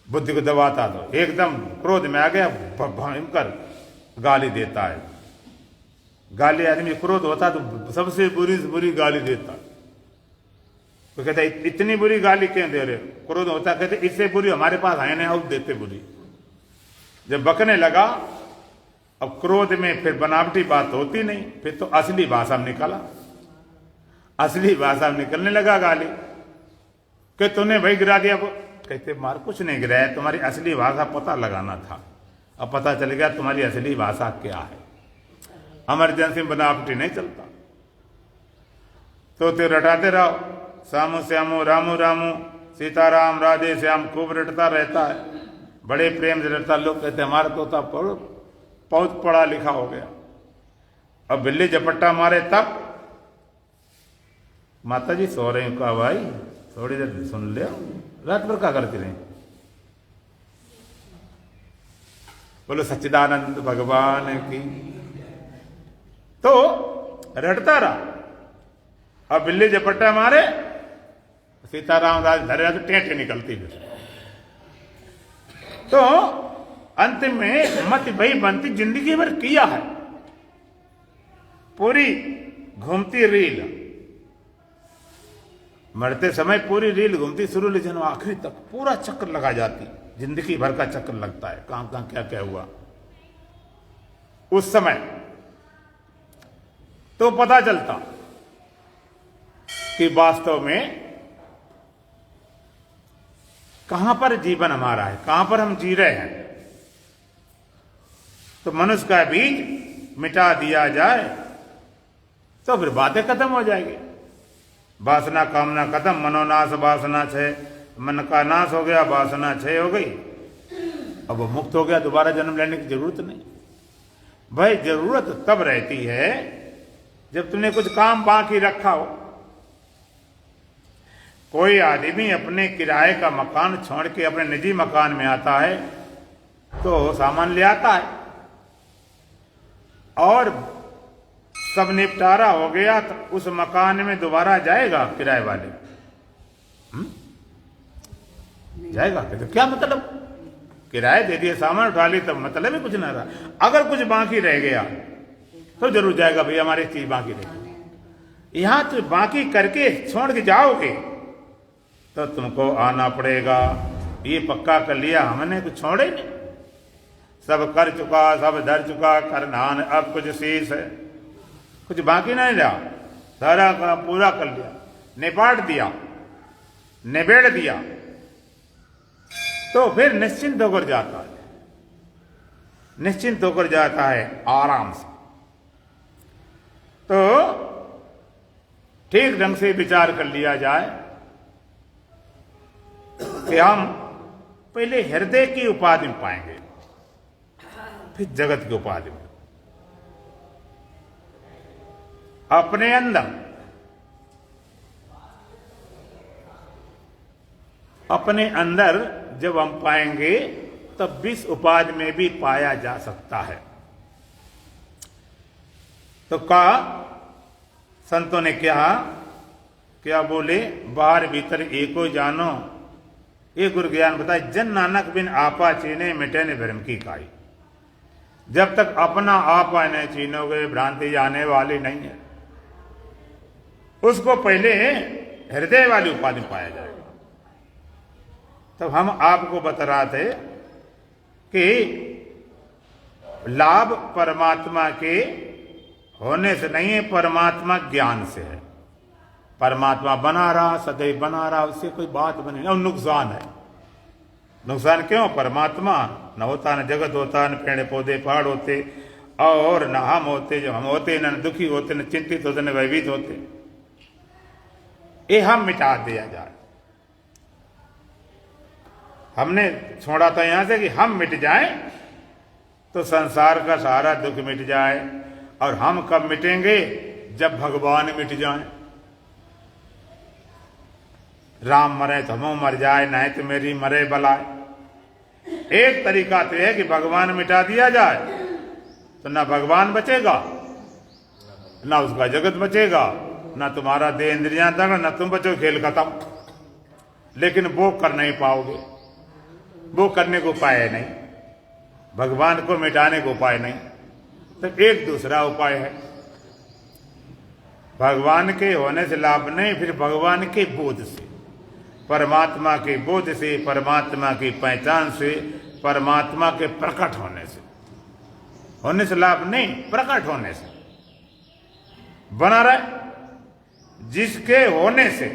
बुद्धि को दबाता। तो एकदम क्रोध में आ गया, भयंकर गाली देता है। गाली आदमी क्रोध होता तो सबसे बुरी से बुरी गाली देता। तो कहता इतनी बुरी गाली क्यों दे रहे हो? क्रोध होता, कहते इससे बुरी हमारे पास है नहीं, और देते बुरी। जब बकने लगा, अब क्रोध में फिर बनावटी बात होती नहीं, फिर तो असली भाषा में निकाला, असली भाषा में निकलने लगा गाली कि तूने भाई गिरा दिया। कहते मार कुछ नहीं गिराया, तुम्हारी असली भाषा पता लगाना था। अब पता चल गया तुम्हारी असली भाषा क्या है। इमरजेंसी में बनावटी नहीं चलता। तो रटाते रहो, श्यामो श्यामो रामो रामो, सीताराम राधे श्याम, खूब रटता रहता है, बड़े प्रेम से रटता। लोग कहते हमारा तोता बहुत पढ़ा लिखा हो गया। अब बिल्ली झपट्टा मारे तब माता जी सो रही, कहा भाई थोड़ी देर सुन ले, रात भर क्या करती रही। बोलो सच्चिदानंद भगवान की। तो रटता रहा, और बिल्ली झपट्टा मारे, सीताराम राज धरे तो टेंटे निकलती फिर। तो अंत में मत वही बनती, जिंदगी भर किया है पूरी घूमती रील, मरते समय पूरी रील घूमती, शुरू ले जन्म आखिरी तक पूरा चक्कर लगा जाती, जिंदगी भर का चक्कर लगता है, कहां कहां क्या क्या हुआ उस समय। तो पता चलता कि वास्तव में कहां पर जीवन हमारा है, कहां पर हम जी रहे हैं। तो मनुष्य का बीज मिटा दिया जाए तो फिर बातें खत्म हो जाएगी। वासना कामना खत्म, मनोनाश वासना क्षय, मन का नाश हो गया, वासना क्षय हो गई, अब वो मुक्त हो गया, दोबारा जन्म लेने की जरूरत नहीं। भाई जरूरत तब रहती है जब तुमने कुछ काम बाकी रखा हो। कोई आदमी अपने किराए का मकान छोड़ के अपने निजी मकान में आता है तो सामान ले आता है, और सब निपटारा हो गया तो उस मकान में दोबारा जाएगा किराए वाले? जाएगा? तो क्या मतलब, किराए दे दिए, सामान उठा ली, तब मतलब ही कुछ ना रहा। अगर कुछ बाकी रह गया तो जरूर जाएगा, भैया हमारी चीज बाकी रह गई। यहां तो बाकी करके छोड़ के जाओगे तो तुमको आना पड़ेगा, ये पक्का कर लिया हमने, कुछ छोड़े नहीं, सब कर चुका, सब धर चुका, करनान अब कुछ शेष है, कुछ बाकी नहीं रहा, सारा काम पूरा कर लिया, निपाट दिया, निबेड़ दिया, तो फिर निश्चिंत होकर जाता है, निश्चिंत होकर जाता है आराम से। तो ठीक ढंग से विचार कर लिया जाए कि हम पहले हृदय की उपाधि में पाएंगे, फिर जगत की उपाधि में। अपने अंदर जब हम पाएंगे तब विश्व उपाधि में भी पाया जा सकता है। तो कहा, संतों ने कहा, क्या बोले, बाहर भीतर एको जानो, ये गुरु ज्ञान बताए, जन नानक बिन आपा चीने मिटे ने भ्रम की काई। जब तक अपना आपा नहीं चीनोगे भ्रांति जाने वाली नहीं है। उसको पहले हृदय वाली उपाधि पाया जाएगा। तब हम आपको बता रहे थे कि लाभ परमात्मा के होने से नहीं है, परमात्मा ज्ञान से है। परमात्मा बना रहा, सदैव बना रहा, उससे कोई बात बनी। और नुकसान है, नुकसान क्यों? परमात्मा न होता, न जगत होता, न पेड़ पौधे पहाड़ होते, और न हम होते, जब हम होते न दुखी होते, न चिंतित होते, न भयभीत होते। ये हम मिटा दिया जाए। हमने छोड़ा था यहां से कि हम मिट जाए तो संसार का सारा दुख मिट जाए। और हम कब मिटेंगे? जब भगवान मिट जाए। राम मरे तो हम मर जाए, नहीं तो मेरी मरे बलाए। एक तरीका तो है कि भगवान मिटा दिया जाए तो ना भगवान बचेगा, ना उसका जगत बचेगा, ना तुम्हारा देह इंद्रियां दंग, ना तुम बचो, खेल खत्म। लेकिन वो कर नहीं पाओगे, वो करने को उपाय है नहीं, भगवान को मिटाने को उपाय नहीं। तो एक दूसरा उपाय है, भगवान के होने से लाभ नहीं, फिर भगवान के बोध से, परमात्मा के बोध से, परमात्मा की पहचान से, परमात्मा के प्रकट होने से लाभ नहीं, प्रकट होने से बना रहे। जिसके होने से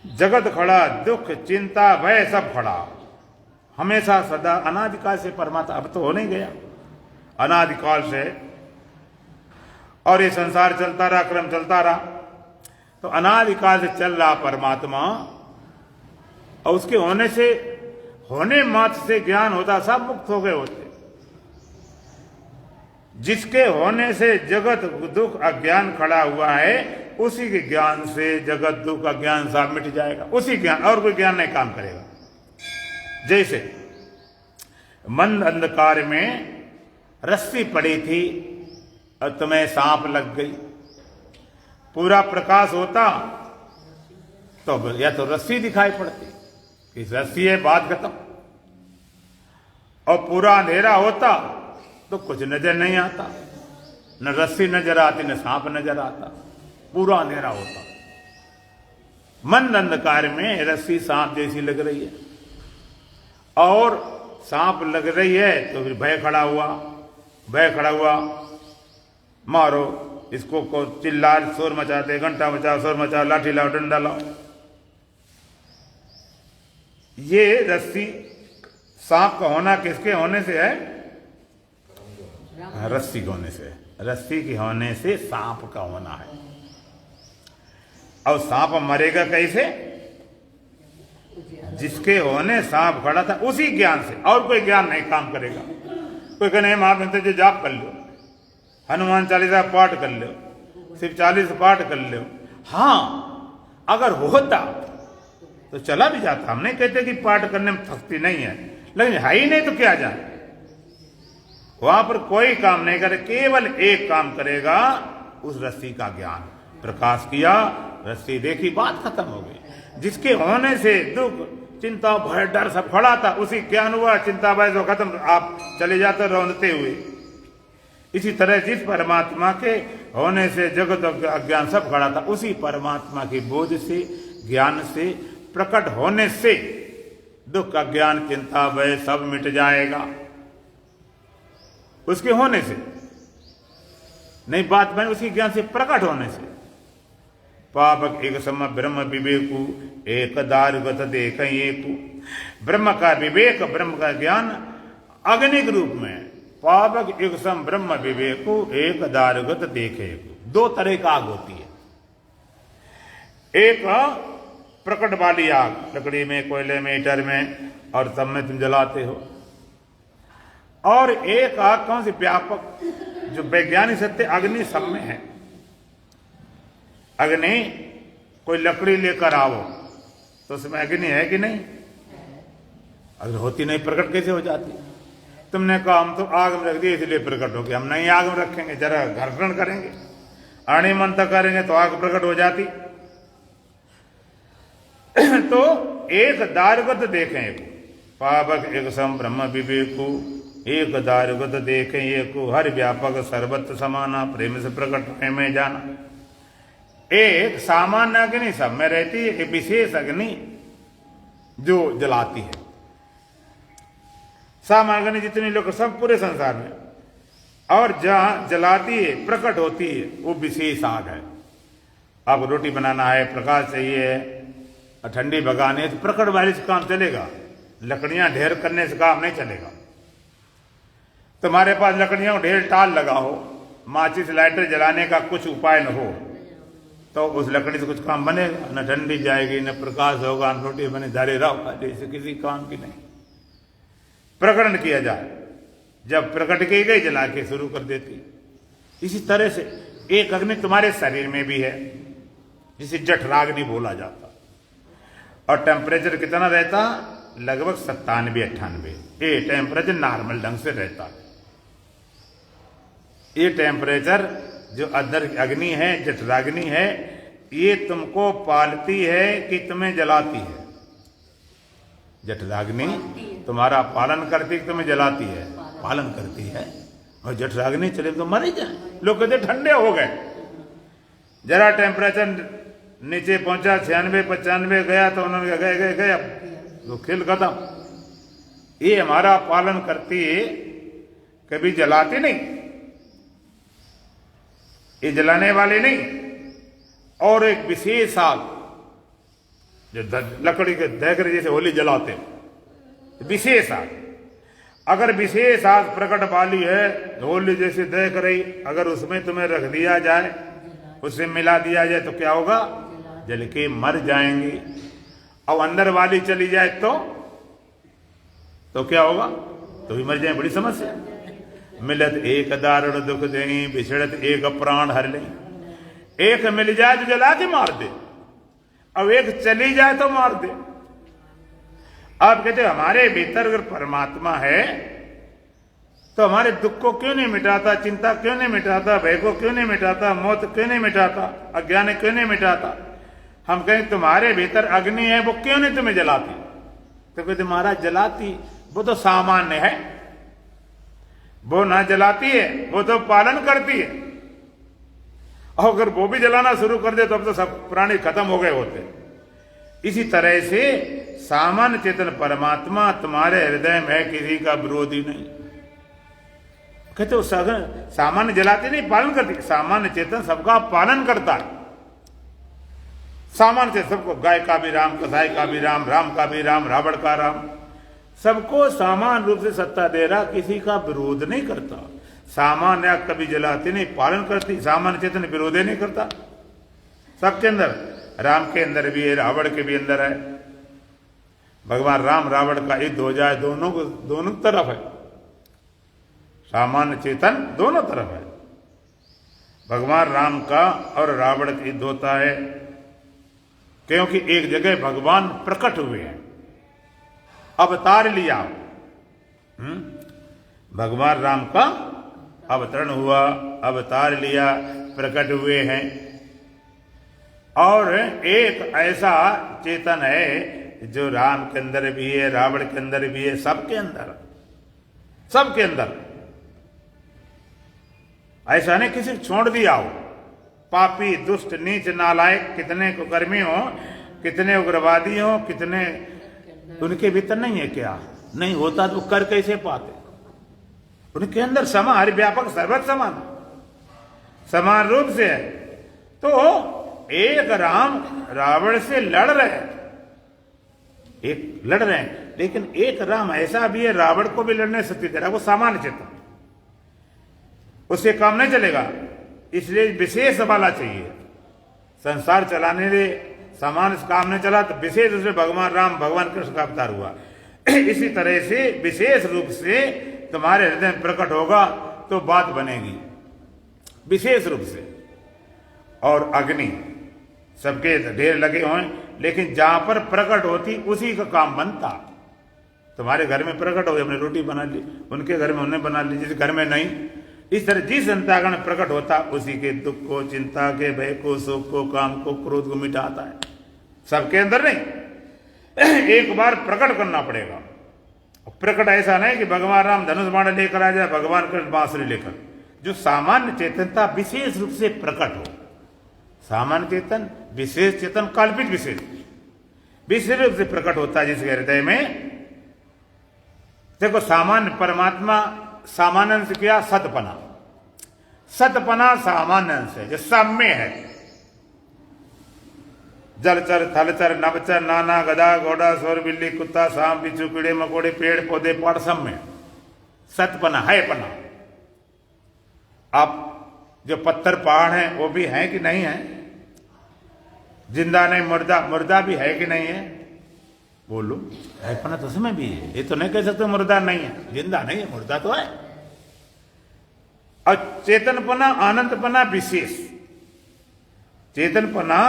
जगत खड़ा, दुख चिंता भय सब खड़ा, हमेशा सदा अनादिकाल से परमात्मा, अब तो हो नहीं गया, अनादिकाल से। और ये संसार चलता रहा, क्रम चलता रहा, तो अनादिकाल से चल रहा परमात्मा। और उसके होने से, होने मात्र से ज्ञान होता, सब मुक्त हो गए होते। जिसके होने से जगत दुख अज्ञान खड़ा हुआ है, उसी के ज्ञान से जगत दुख अज्ञान सब मिट जाएगा। उसी ज्ञान, और कोई ज्ञान नहीं काम करेगा। जैसे मंद अंधकार में रस्सी पड़ी थी और तुम्हें सांप लग गई, पूरा प्रकाश होता तो या तो रस्सी दिखाई पड़ती, इस रस्सी है, बात खत्म। और पूरा अंधेरा होता तो कुछ नजर नहीं आता, न रस्सी नजर आती न सांप नजर आता, पूरा अंधेरा होता। मंद अंधकार में रस्सी सांप जैसी लग रही है, और सांप लग रही है तो फिर भय खड़ा हुआ, मारो इसको, को चिल्ला, शोर मचाते, घंटा मचाओ, शोर मचाओ, लाठी लाओ, डंडा लाओ। ये रस्सी सांप का होना किसके होने से है? रस्सी के होने से, रस्सी के होने से सांप का होना है। और सांप मरेगा कैसे? जिसके होने सांप खड़ा था उसी ज्ञान से, और कोई ज्ञान नहीं काम करेगा। कोई कहने महामंत्र जो जाप कर लो, हनुमान चालीसा पाठ कर लो, शिव 40 पाठ कर लो। हाँ, अगर होता तो चला भी जाता। हम नहीं कहते कि पाठ करने में थकती नहीं है, लेकिन है ही नहीं तो क्या जाए। वहां पर कोई काम नहीं करे, केवल एक काम करेगा, उस रस्सी का ज्ञान। प्रकाश किया, रस्सी देखी, बात खत्म हो गई। जिसके होने से दुख, चिंता, भय, डर सब खड़ा था, उसी ज्ञान हुआ, चिंता भय जो खत्म, आप चले जाते रौंदते हुए। इसी तरह जिस परमात्मा के होने से जगत और अज्ञान सब खड़ा था, उसी परमात्मा की बोझ से, ज्ञान से, प्रकट होने से दुख, अज्ञान, चिंता, भय सब मिट जाएगा। उसके होने से नहीं, बात बने उसकी ज्ञान से, प्रकट होने से। पावक एक सम ब्रह्म विवेकु, एक दारुगत देख एकु। ब्रह्म का विवेक, ब्रह्म का ज्ञान अग्नि के रूप में। पावक एक सम ब्रह्म विवेकु, एक दारुगत देखे। दो तरह का आग होती है। एक प्रकट वाली आग, लकड़ी में, कोयले में, ईटर में, और सब में तुम जलाते हो। और एक आग कौन सी? व्यापक, जो वैज्ञानिक सत्य अग्नि सब में है। अग्नि, कोई लकड़ी लेकर आओ तो उसमें अग्नि है कि नहीं? अगर होती नहीं, प्रकट कैसे हो जाती? तुमने कहा हम तो आग में रख दिए इसलिए प्रकट हो गया। हम नहीं आग में रखेंगे, जरा घर्षण करेंगे, अणिमंत्र करेंगे तो आग प्रकट हो जाती। तो एक दारुगत देखें, पावक एक सम ब्रह्म विवेकु, एक दारुगत देखें एको। हर व्यापक सर्वत्र समाना, प्रेम से प्रकट में जाना। एक सामान्य अग्नि सब में रहती है, एक विशेष अग्नि जो जलाती है। सामान्य अग्नि जितनी लोग सब पूरे संसार में, और जहां जलाती है, प्रकट होती है, वो विशेष आग है। अब रोटी बनाना है, प्रकाश चाहिए, ठंडी भगानी है, तो प्रकट वाले से काम चलेगा। लकड़ियां ढेर करने से काम नहीं चलेगा। तुम्हारे पास लकड़ियां ढेर टाल लगा हो, माचिस लाइटर जलाने का कुछ उपाय न हो, तो उस लकड़ी से कुछ काम बनेगा? न ठंडी जाएगी, न प्रकाश होगा, न रोटी बने, धारे रहो, जैसे किसी काम की नहीं। प्रकरण किया जाए, जब प्रकट की गई जला के शुरू कर देती। इसी तरह से एक अग्नि तुम्हारे शरीर में भी है, जिसे जठराग्नि बोला जाता। और टेम्परेचर कितना रहता? लगभग 97-98। ये टेम्परेचर नॉर्मल ढंग से रहता है। ये टेम्परेचर जो अंदर अग्नि है, जठराग्नि है, ये तुमको पालती है कि तुम्हें जलाती है? जठराग्नि तुम्हारा पालन करती है, तुम्हें जलाती है? पालन करती है। और जठराग्नि चले तो मर ही जाए। लोग कहते ठंडे हो गए, जरा टेम्परेचर नीचे पहुंचा 96-95 गया तो उन्होंने गए तो खेल खत्म। ये हमारा पालन करती है, कभी जलाती नहीं, ये जलाने वाली नहीं। और एक विशेष आग जो लकड़ी के दहकर जैसे होली जलाते हो, विशेष आग। अगर विशेष आग प्रकट वाली है, होली जैसे दहक रही, अगर उसमें तुम्हें रख दिया जाए, उससे मिला दिया जाए, तो क्या होगा? जल के मर जाएंगे। और अंदर वाली चली जाए तो क्या होगा? तो भी मर जाए। बड़ी समस्या। मिलत एक दारुण दुख दें, बिछड़त एक प्राण हर ले। एक मिल जाए तो जला के मार दे, अब एक चली जाए तो मार दे। आप कहते हमारे भीतर अगर परमात्मा है तो हमारे दुख को क्यों नहीं मिटाता, चिंता क्यों नहीं मिटाता, भय को क्यों नहीं मिटाता, मौत क्यों नहीं मिटाता, अज्ञान क्यों नहीं मिटाता। हम कहें तुम्हारे भीतर अग्नि है, वो क्यों नहीं तुम्हें जलाती? तो कहते महाराज जलाती, वो तो सामान्य है, वो ना जलाती है, वो तो पालन करती है। और अगर वो भी जलाना शुरू कर दे तो अब तो सब प्राणी खत्म हो गए होते। इसी तरह से सामान्य चेतन परमात्मा तुम्हारे हृदय में किसी का विरोधी नहीं। कहते सामान्य जलाती नहीं, पालन करती। सामान्य चेतन सबका पालन करता है। सामान्य चेतन सबको, गाय का भी राम, कसाई का भी राम, राम का भी राम, रावण का राम, सबको समान रूप से सत्ता दे रहा, किसी का विरोध नहीं करता। सामान्य कभी जलाती नहीं, पालन करती। सामान्य चेतन विरोध नहीं करता। सबके अंदर, राम के अंदर भी है, रावण के भी अंदर है। भगवान राम रावण का युद्ध हो जाए, दोनों तरफ है। सामान्य चेतन दोनों तरफ है। भगवान राम का और रावण का युद्ध होता है, क्योंकि एक जगह भगवान प्रकट हुए हैं, अवतार लिया। भगवान राम का अवतरण हुआ, अवतार लिया, प्रकट हुए हैं। और एक ऐसा चेतन है जो राम के अंदर भी है, रावण के अंदर भी है, सबके अंदर, सबके अंदर। ऐसा नहीं किसी छोड़ दिया हो। पापी, दुष्ट, नीच, नालायक कितने कुकर्मी हो, कितने उग्रवादी हो, कितने, उनके भीतर नहीं है क्या? नहीं होता तो कर कैसे पाते? उनके अंदर समान, हरि व्यापक, सर्वत्र समान, समान रूप से है। तो एक राम रावण से लड़ रहे हैं, एक लड़ रहे हैं, लेकिन एक राम ऐसा भी है रावण को भी लड़ने शक्ति दे रहा है, वो सामान्य चेतन, उससे काम नहीं चलेगा। इसलिए विशेष वाला चाहिए। संसार चलाने से सामान्य काम नहीं चला, तो विशेष रूप से भगवान राम, भगवान कृष्ण का अवतार हुआ। इसी तरह से विशेष रूप से तुम्हारे हृदय में प्रकट होगा तो बात बनेगी, विशेष रूप से। और अग्नि सबके ढेर लगे हुए, लेकिन जहां पर प्रकट होती उसी का काम बनता। तुम्हारे घर में प्रकट हो, हमने रोटी बना ली, उनके घर में उन्होंने बना ली, जिस घर में नहीं। इस तरह जिस अंतःकरण में प्रकट होता, उसी के दुख को, चिंता के, भय को, सुख को, काम को, क्रोध को मिटाता है। सबके अंदर नहीं, एक बार प्रकट करना पड़ेगा। प्रकट ऐसा नहीं कि भगवान राम धनुष बाण लेकर आ जाए, भगवान कृष्ण बांसुरी लेकर। जो सामान्य चेतनता विशेष रूप से प्रकट हो, सामान्य चेतन, विशेष चेतन, कल्पित विशेष, विशेष रूप से प्रकट होता है जिसके हृदय में। देखो सामान्य परमात्मा, सामान्य अंश क्या? सतपना। सतपना सामान्य अंश है, जो सब में है। जलचर, थलचर, नभचर, नाना, गधा, घोड़ा, सोर, बिल्ली, कुत्ता, सांप, बिच्छू, कीड़े मकोड़े, पेड़ पौधे, पहाड़, सब में सतपना है, पना। आप जो पत्थर पहाड़ हैं वो भी हैं कि नहीं है? जिंदा नहीं, मुर्दा, मुर्दा भी है कि नहीं है? बोलो, है पना तो उसमें भी है। ये तो नहीं कह सकते मुर्दा नहीं है, जिंदा नहीं है, मुर्दा तो है। और चेतनपना, आनंदपना विशेष, चेतनपना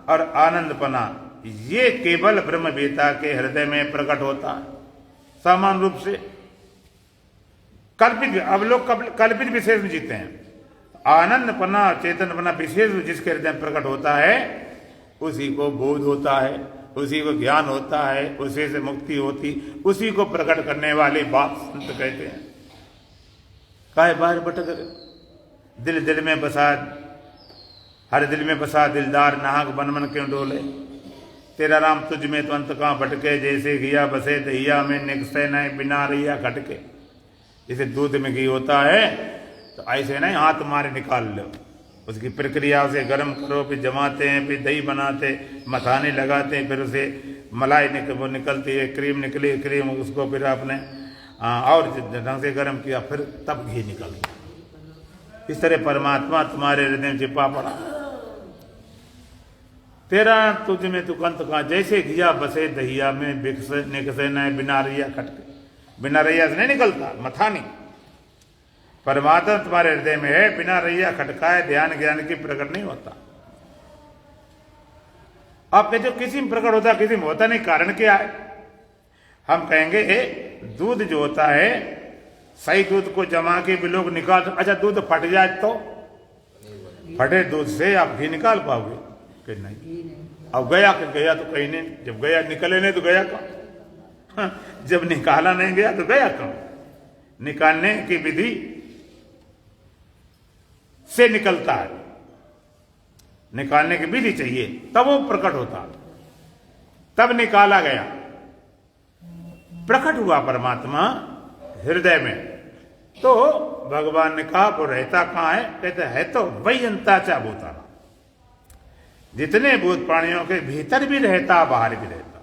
और आनंदपना ये केवल ब्रह्मवेता के हृदय में प्रकट होता है, समान रूप से। कल्पित, अब लोग कल्पित विशेष में जीते हैं। आनंदपना, चेतनपना विशेष जिसके हृदय में प्रकट होता है, उसी को बोध होता है, उसी को ज्ञान होता है, उसी से मुक्ति होती, उसी को प्रकट करने वाली बात संत कहते हैं। काहे बाहर भटक, दिल दिल में बसा, हर दिल में बसा दिलदार, नाहक बन मन क्यों डोले। तेरा राम तुझ में तो अंत कहाँ भटके, जैसे घिया बसे दहिया में, निकसे नहीं बिना रैया खटके। जैसे दूध में घी होता है तो ऐसे नहीं हाथ मारे निकाल लो, उसकी प्रक्रिया से गर्म करो, फिर जमाते हैं, फिर दही बनाते, मथाने लगाते हैं, फिर उसे मलाई वो निकलती है, क्रीम निकली, क्रीम उसको फिर आपने और ढंग से गर्म किया, फिर तब घी निकल गया। इस तरह परमात्मा तुम्हारे हृदय में छिपा पड़ा। तेरा तुझ में तू कंत कहाँ, जैसे घिया बसे दहिया में, निकसे न बिना रैया खटके। बिना रैया से नहीं निकलता, मथानी। परमात्मा तुम्हारे हृदय में है, बिना रैया खटकाए ध्यान ज्ञान की प्रकट नहीं होता। आप कहते हो किसी में प्रकट होता, किसी में होता नहीं, कारण क्या है? हम कहेंगे दूध जो होता है सही दूध को जमा के भी लोग निकाल, अच्छा दूध फट जाए तो फटे दूध से आप घी निकाल पाओगे कि नहीं? अब गया कि गया तो कहीं नहीं, जब गया निकले नहीं तो गया कहाँ? जब निकाला नहीं गया तो गया कहाँ? निकालने की विधि से निकलता है, निकालने की विधि चाहिए तब वो प्रकट होता, तब निकाला गया, प्रकट हुआ परमात्मा हृदय में। तो भगवान ने कहा वो रहता कहाँ है? कहते है तो वही अंताचा भूता, जितने भूत प्राणियों के भीतर भी रहता बाहर भी रहता,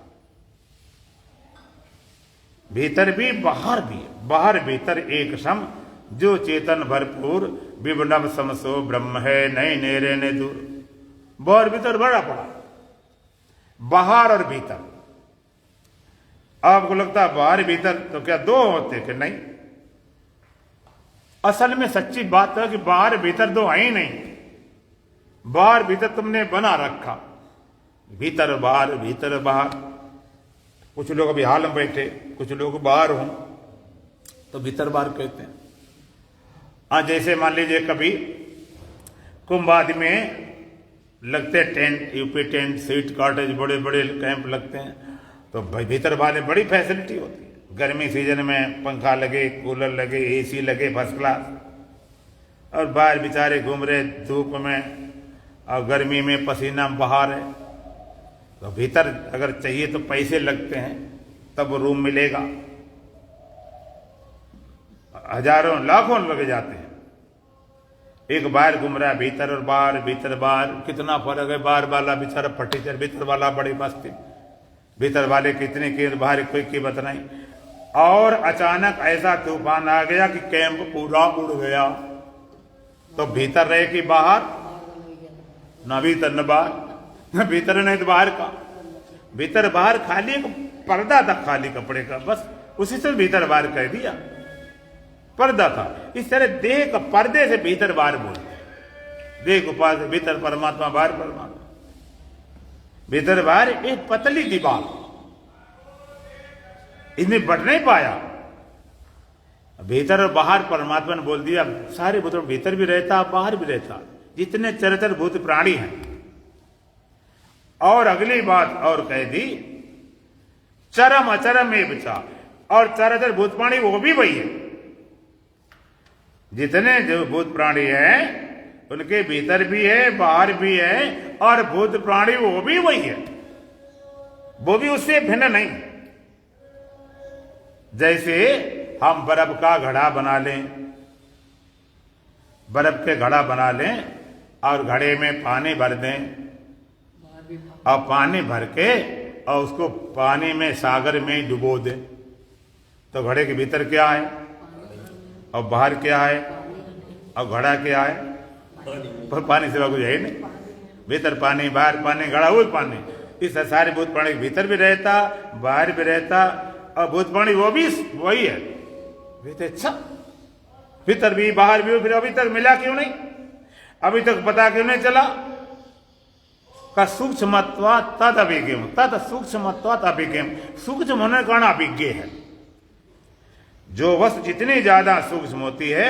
भीतर भी बाहर भी, बाहर भीतर एक सम, जो चेतन भरपूर विवनम समसो ब्रह्म है, नहीं नेरे ने दूर। बाहर भीतर बड़ा पड़ा, बाहर और भीतर। आपको लगता है बाहर भीतर तो क्या दो होते कि नहीं? असल में सच्ची बात है कि बाहर भीतर दो है ही नहीं, बाहर भीतर तुमने बना रखा, भीतर बाहर भीतर बाहर। कुछ लोग अभी हाल में बैठे, कुछ लोग बाहर हों तो भीतर बाहर कहते हैं। आज जैसे मान लीजिए कभी कुंभ आदि में लगते tent, UP tent, seat cottage, बड़े बड़े कैंप लगते हैं, तो भाई भीतर बाहर बड़ी फैसिलिटी होती है। गर्मी सीजन में पंखा लगे, कूलर लगे, एसी लगे फर्स्ट क्लास, और बाहर बेचारे घूम रहे धूप में और गर्मी में पसीना बहा रहे। तो भीतर अगर चाहिए तो पैसे लगते हैं तब रूम मिलेगा, हजारों लाखों लग जाते हैं। एक बाहर घूम रहा है भीतर और बाहर, भीतर बाहर कितना फर्क है। बाहर वाला बेचारा फटीचर, भीतर वाला बड़ी मस्ती, भीतर वाले कितने की बाहर कोई कीमत नहीं। और अचानक ऐसा तूफान आ गया कि कैंप पूरा उड़ गया, तो भीतर रहे कि बाहर? ना भीतर न बाहर, न भीतर नहीं तो बाहर का। भीतर बाहर खाली एक पर्दा था, खाली कपड़े का, बस उसी से भीतर बाहर कह दिया, पर्दा था। इस तरह देह का पर्दे से भीतर बाहर बोलते, देह को पास भीतर परमात्मा, बाहर परमात्मा, भीतर बाहर एक पतली दीवार, इसमें बढ़ नहीं पाया। भीतर और बाहर परमात्मा ने बोल दिया, सारे भूतों भीतर भी रहता बाहर भी रहता, जितने चरचर भूत प्राणी हैं। और अगली बात और कह दी, चरम अचरम में बचा, और चरचर भूत प्राणी वो भी वही है। जितने जो भूत प्राणी हैं उनके भीतर भी है बाहर भी है, और भूत प्राणी वो भी वही है, वो भी उससे भिन्न नहीं। जैसे हम बर्फ का घड़ा बना लें, बर्फ के घड़ा बना लें और घड़े में पानी भर दें, और पानी भर के और उसको पानी में सागर में डुबो दें, तो घड़े के भीतर क्या है और बाहर क्या है और घड़ा क्या है? पर पानी सिवा कुछ है ही नहीं। भीतर पानी बाहर पानी, घड़ा वो पानी। इस सारे भूत प्राणी के भीतर भी रहता बाहर भी रहता, और भूत प्राणी वो भी वही है। अच्छा, भीतर भी बाहर भी, फिर अभी तक मिला क्यों नहीं? अभी तक पता क्यों नहीं चला? का सूक्ष्मत्वा तद अभिज्ञम, तद सूक्ष्मत्वा अभिज्ञम, सूक्ष्म होने का कारण अभिज्ञ है। जो वस्तु जितनी ज्यादा सूक्ष्म होती है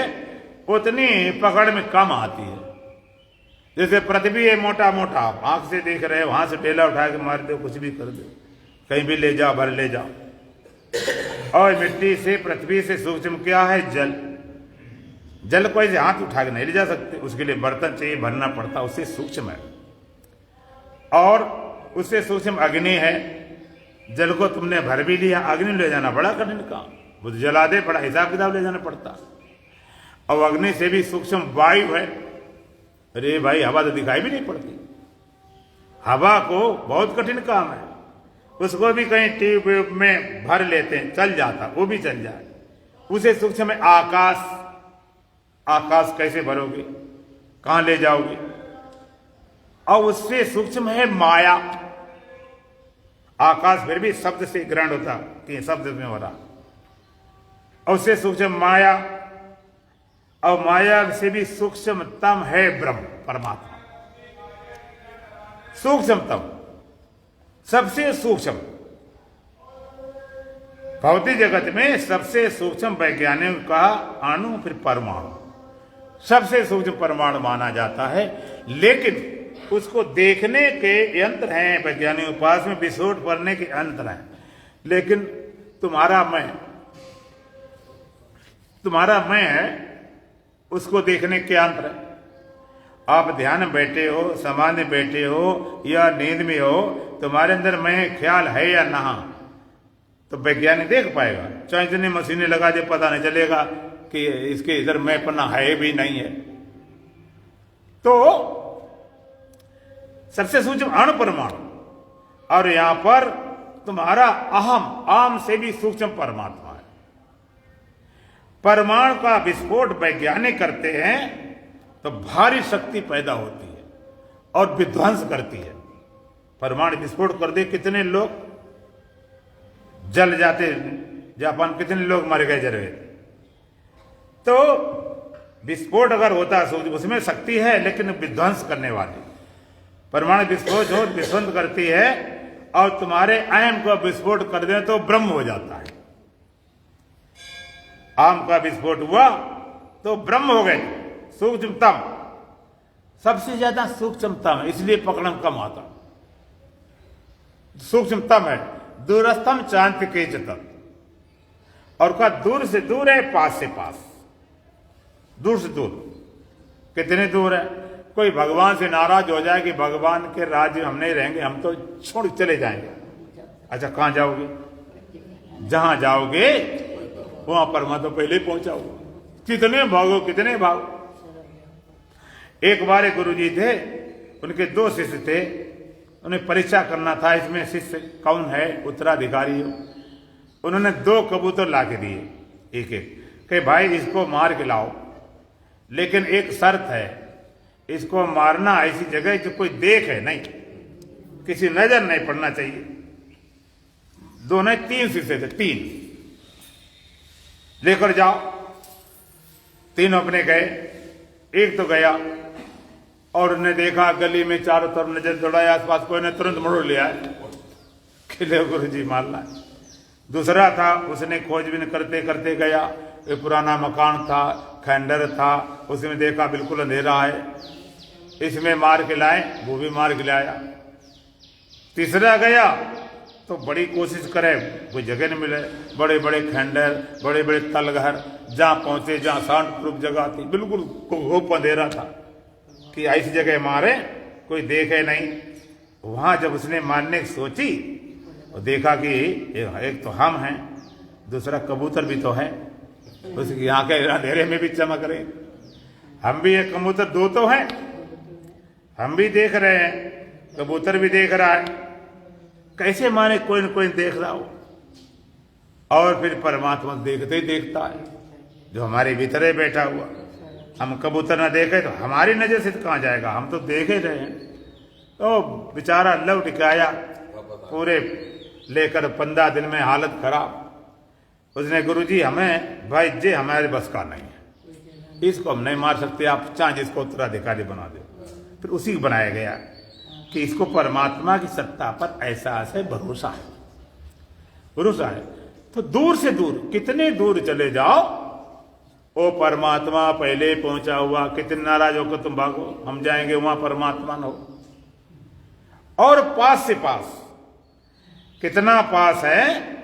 उतनी पकड़ में कम आती है। जैसे पृथ्वी है मोटा मोटा, आंख से देख रहे हो, वहां से टेला उठा के मार दो, कुछ भी कर दो, कहीं भी ले जाओ, भर ले जाओ। और मिट्टी से, पृथ्वी से सूक्ष्म क्या है? जल। जल को ऐसे हाथ उठा के नहीं ले जा सकते, उसके लिए बर्तन चाहिए, भरना पड़ता, उससे सूक्ष्म है। और उससे सूक्ष्म अग्नि है, जल को तुमने भर भी लिया, अग्नि ले जाना बड़ा कठिन काम, वो तो जला दे, बड़ा हिसाब किताब ले जाना पड़ता। और अग्नि से भी सूक्ष्म वायु है। अरे भाई, हवा तो दिखाई भी नहीं पड़ती, हवा को बहुत कठिन काम है, उसको भी कहीं ट्यूब में भर लेते हैं, चल जाता, वो भी चल जाए। उसे सूक्ष्म है आकाश। आकाश कैसे भरोगे, कहां ले जाओगे? और उससे सूक्ष्म है माया। आकाश फिर भी शब्द से ग्रहण होता कि शब्द में हो रहा, और उससे सूक्ष्म माया, और माया से भी सूक्ष्मतम है ब्रह्म परमात्मा। सूक्ष्मतम, सबसे सूक्ष्म। भौतिक जगत में सबसे सूक्ष्म वैज्ञानिक का अणु, फिर परमाणु सबसे सूक्ष्म परमाणु माना जाता है। लेकिन उसको देखने के यंत्र हैं वैज्ञानिकों के पास में, विस्फोट करने के यंत्र हैं। लेकिन तुम्हारा मैं है, उसको देखने के यंत्र है। आप ध्यान में बैठे हो, समाधि में बैठे हो या नींद में हो, तुम्हारे अंदर मैं ख्याल है या ना, तो वैज्ञानिक देख पाएगा। चाहे इतनी मशीनें लगा दे, पता नहीं चलेगा कि इसके इधर मैं पन्ना है भी नहीं है। तो सबसे सूक्ष्म अणु परमाणु, और यहां पर तुम्हारा अहम, आम से भी सूक्ष्म परमात्मा है। परमाणु का विस्फोट वैज्ञानिक करते हैं तो भारी शक्ति पैदा होती है और विध्वंस करती है। परमाणु विस्फोट कर दे, कितने लोग जल जाते, जापान कितने लोग मर गए जल गए। तो विस्फोट अगर होता है उसमें शक्ति है, लेकिन विध्वंस करने वाली। परमाणु विस्फोट हो, विध्वंस करती है, और तुम्हारे अहम को विस्फोट कर दे तो ब्रह्म हो जाता है। आम का विस्फोट हुआ तो ब्रह्म हो गए, सूक्ष्मतम, सबसे ज्यादा सूक्ष्मतम, इसलिए पकड़म कम आता। सूक्ष्मतम है, दूरस्थम चांद के जतन, और का दूर से दूर है, पास से पास। दूर से दूर कितने दूर है? कोई भगवान से नाराज हो जाए कि भगवान के राज्य हम नहीं रहेंगे, हम तो छोड़ चले जाएंगे। अच्छा, कहां जाओगे? जहां जाओगे वहां परमात्मा पहले ही पहुंचाओगे। कितने भागो, कितने भागो। एक बार एक गुरु जी थे, उनके 2 शिष्य थे, उन्हें परीक्षा करना था इसमें शिष्य कौन है उत्तराधिकारी हो। उन्होंने 2 कबूतर ला के दिए, एक एक, कि भाई इसको मार के लाओ, लेकिन एक शर्त है, इसको मारना ऐसी जगह जो कोई देखे नहीं, किसी नजर नहीं पड़ना चाहिए। दोनों 3 शिष्य थे, 3 लेकर जाओ। 3 अपने गए। एक तो गया और उन्हें देखा गली में चारों तरफ नजर दौड़ाया, आसपास कोई ने, तुरंत मोड़ लिया खिले गुरु जी मारना। दूसरा था, उसने खोजबीन करते करते गया, एक पुराना मकान था, खंडर था, उसमें देखा बिल्कुल अंधेरा है, इसमें मार के लाए, वो भी मार के लाया। तीसरा गया तो बड़ी कोशिश करे, कोई जगह नहीं मिले, बड़े बड़े खंडर, बड़े बड़े तलघर, जहां पहुंचे जहां साउंड प्रूफ जगह थी, बिल्कुल खूब अंधेरा था कि ऐसी जगह मारे कोई देखे नहीं। वहां जब उसने मारने की सोची तो देखा कि एक तो हम हैं, दूसरा कबूतर भी तो है, उसकी आंखें अंधेरे में भी चमक रही। हम भी एक कबूतर 2 तो हैं, हम भी देख रहे हैं, कबूतर भी देख रहा है, कैसे माने कोई न कोई देख रहा हो। और फिर परमात्मा देखते ही देखता है, जो हमारे भीतर बैठा हुआ। हम कबूतर ना देखे तो हमारी नजर से कहां जाएगा, हम तो देख ही रहे हैं। तो बेचारा लौट के आया, पूरे लेकर 15 दिन में हालत खराब। उसने गुरुजी हमें भाई जे हमारे बस का नहीं है, इसको हम नहीं मार सकते, आप चाहे जिसको उत्तराधिकारी बना दे। फिर उसी को बनाया गया कि इसको परमात्मा की सत्ता पर एहसास है, भरोसा है, भरोसा है। तो दूर से दूर, कितने दूर चले जाओ, ओ परमात्मा पहले पहुंचा हुआ। कितने नाराज होकर तुम भागो, हम जाएंगे वहां परमात्मा न हो। और पास से पास, कितना पास है,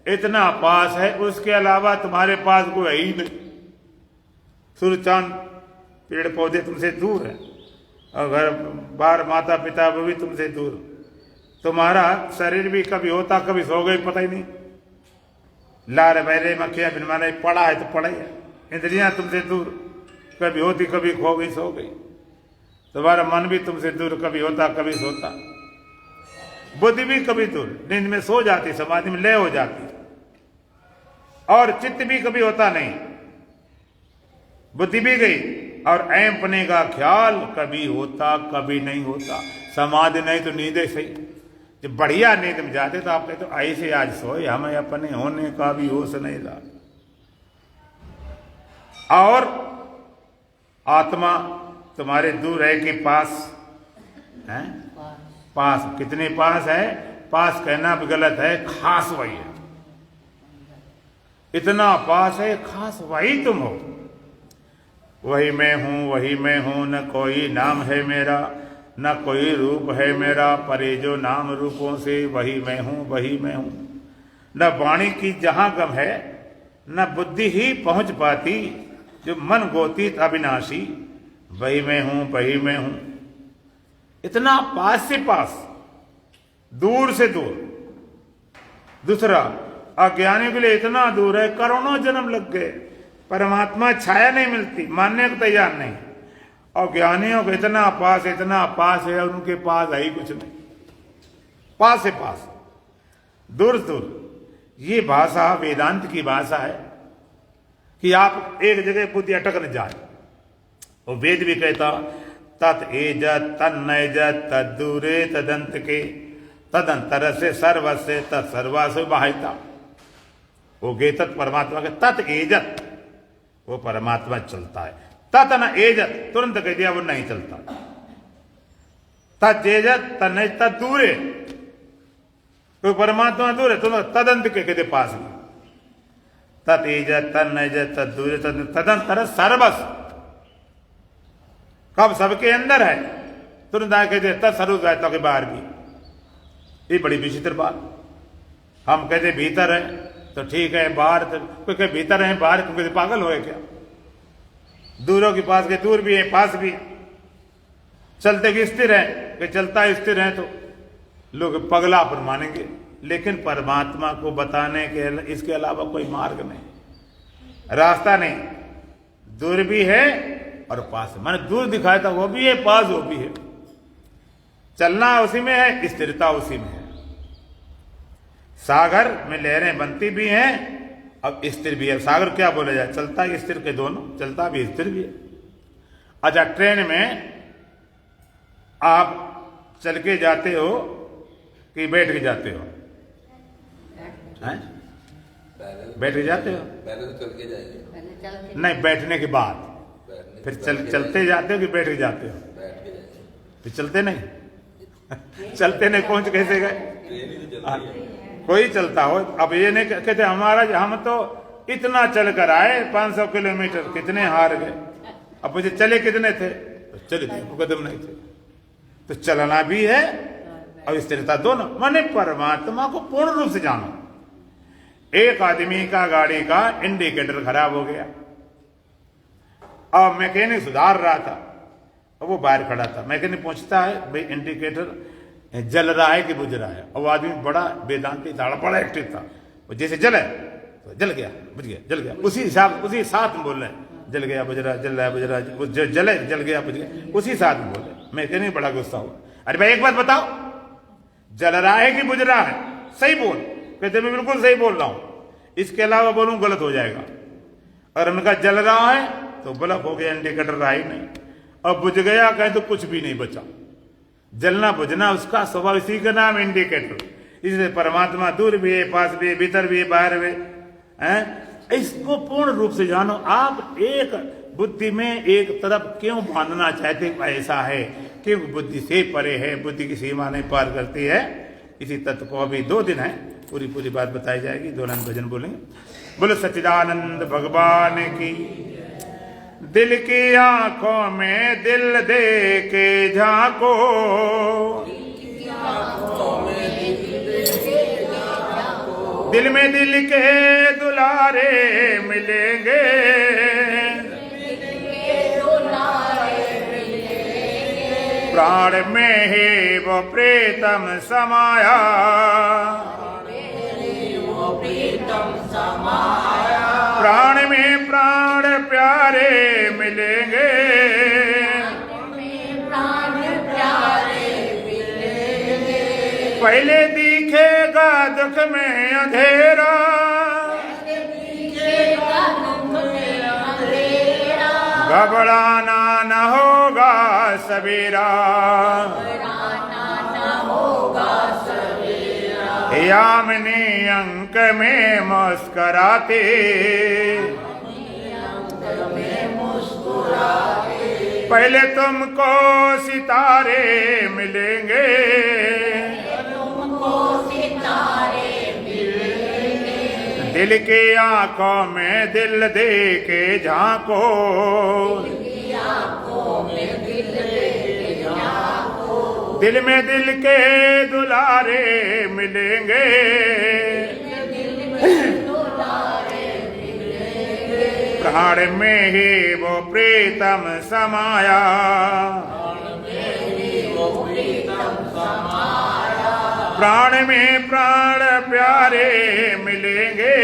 इतना पास है, उसके अलावा तुम्हारे पास कोई है ही नहीं। सूर्य चांद पेड़ पौधे तुमसे दूर है, और घर बार माता पिता वो भी तुमसे दूर। तुम्हारा शरीर भी कभी होता कभी सो गई, पता ही नहीं। लार बहरे मक्खियां बिन माने पड़ा है तो पड़ा ही है। इंद्रियां तुमसे दूर, कभी होती कभी खो गई, सो गई। तुम्हारा मन भी तुमसे दूर, कभी होता कभी सोता। बुद्धि भी कभी दूर, नींद में सो जाती, समाधि में लय हो जाती। और चित्त भी कभी होता नहीं, बुद्धि भी गई। और ऐम पने का ख्याल कभी होता कभी नहीं होता। समाधि नहीं तो नींद सही। जब बढ़िया नींद में जाते तो आप कहते तो ऐसे आज सोए, हमें अपने होने का भी होश नहीं रहा। और आत्मा तुम्हारे दूर है कि पास है? पास। कितने पास है? पास कहना भी गलत है, खास वही है। इतना पास है, खास वही तुम हो। वही मैं हूँ, वही मैं हूँ, न कोई नाम है मेरा, न कोई रूप है मेरा, परे जो नाम रूपों से, वही मैं हूँ, वही मैं हूँ। न वाणी की जहाँ गम है, न बुद्धि ही पहुँच पाती, जो मन गोतीत अविनाशी, वही मैं हूँ, वही मैं हूँ। इतना पास से पास, दूर से दूर। दूसरा, अज्ञानी के लिए इतना दूर है, करोड़ों जन्म लग गए, परमात्मा छाया नहीं मिलती, मानने को तैयार नहीं। और ज्ञानियों को इतना पास है, और उनके पास है ही कुछ नहीं। पास से पास, दूर से दूर। ये भाषा वेदांत की भाषा है कि आप एक जगह बुद्धि अटक न जाए। और वेद भी कहता, तत् एजत तन्नयजत तद्दूरे तदंत के तदंतर से सर्वस्य तत्सर्वासु बाहिता। वो गेतत परमात्मा के तत् एजत, वो परमात्मा चलता है। तत् न एजत, तुरंत कह दिया वो नहीं चलता। तजेजत तन तदूरे, तो परमात्मा दूर है, तुम तदंत के कहते पास में। ततेजत तन्नयजत तदूरे तदंतर सर्वस, कब सबके अंदर है, तुरंत आके कहते तत्सर्व के बाहर भी। ये बड़ी विचित्र बात। हम कहते भीतर है तो ठीक है, बाहर तो क्योंकि भीतर है बाहर क्योंकि पागल हो क्या। दूरों के पास के दूर भी है, पास भी। चलते कि स्थिर है, कि चलता है स्थिर है, तो लोग पगला पर मानेंगे। लेकिन परमात्मा को बताने के इसके अलावा कोई मार्ग नहीं, रास्ता नहीं। दूर भी है और पास है, माने दूर दिखाया था वो भी है, पास वो भी है। चलना उसी में है, स्थिरता उसी में है। सागर में लहरें बनती भी हैं अब स्थिर भी है। सागर क्या बोला जाए, चलता है स्थिर के दोनों, चलता भी स्थिर भी है। अच्छा, ट्रेन में आप चल के जाते हो कि बैठ के जाते हो? बैठ के जाते हो? पहले तो चल के जाएंगे, नहीं, बैठने के बाद फिर चलते जाते हो कि बैठ के जाते हो? बैठ के जाएंगे, फिर चलते नहीं चलते नहीं, पहुंच कैसे गए? ट्रेन ही तो चलती है। कोई चलता हो। अब ये नहीं कहते हमारा, हम तो इतना चल कर आए 500 किलोमीटर, कितने हार गए। अब मुझे चले कितने थे? तो चले थे, कदम नहीं थे। तो चलना भी है और स्थिरता दोनों, माने परमात्मा को पूर्ण रूप से जानो। एक आदमी का गाड़ी का इंडिकेटर खराब हो गया और मैकेनिक सुधार रहा था, वो बाहर खड़ा था। मैकेनिक पूछता है, भाई इंडिकेटर जल रहा है कि बुझ रहा है? और वो आदमी बड़ा वेदांती था, बड़ा एक्टिव था। वो जैसे जले तो जल गया, बुझ गया, जल गया, उसी हिसाब उसी साथ में बोल रहे हैं, जल गया बुझ रहा, जल रहा है बुझ रहा, वो जले जल गया बुझ गया, उसी साथ में बोल रहे। मैकेनिक बड़ा गुस्सा हुआ, अरे भाई एक बात बताओ, जल रहा है कि बुझ रहा है? सही बोल। कहते मैं बिल्कुल सही बोल रहा हूं, इसके अलावा बोलूं गलत हो जाएगा। और उनका जल रहा है तो बल्ब हो गया, इंडिकेटर रहा ही नहीं। और बुझ गया कहें तो कुछ भी नहीं बचा। जलना बुझना उसका स्वभाव, इसी का नाम इंडिकेटर। इसलिए परमात्मा दूर भी है, पास भी है, भीतर भी है, बाहर भी है। इसको पूर्ण रूप से जानो। आप एक बुद्धि में एक तरफ क्यों बांधना चाहते? ऐसा है क्योंकि बुद्धि से परे है, बुद्धि की सीमा नहीं पार करती है। इसी तत्व को अभी 2 दिन है, पूरी बात बताई जाएगी। 2 लाइन भजन बोलेंगे। बोलो सच्चिदानंद भगवान की। दिल की आंखों में दिल दे के झांको, दिल में दिल के दुलारे मिलेंगे, प्राण में ही वो प्रीतम समाया, प्राण में प्राण प्यारे मिलेंगे, पहले दिखेगा दुख में अंधेरा, घबराना न होगा सवेरा, यामिनी अंक में मुस्कुराते, पहले तुमको सितारे मिलेंगे, दिल के आंखों में दिल दे के झांको, दिल में दिल के दुलारे मिलेंगे, प्राण में ही वो प्रीतम समाया, प्राण में प्राण प्यारे मिलेंगे,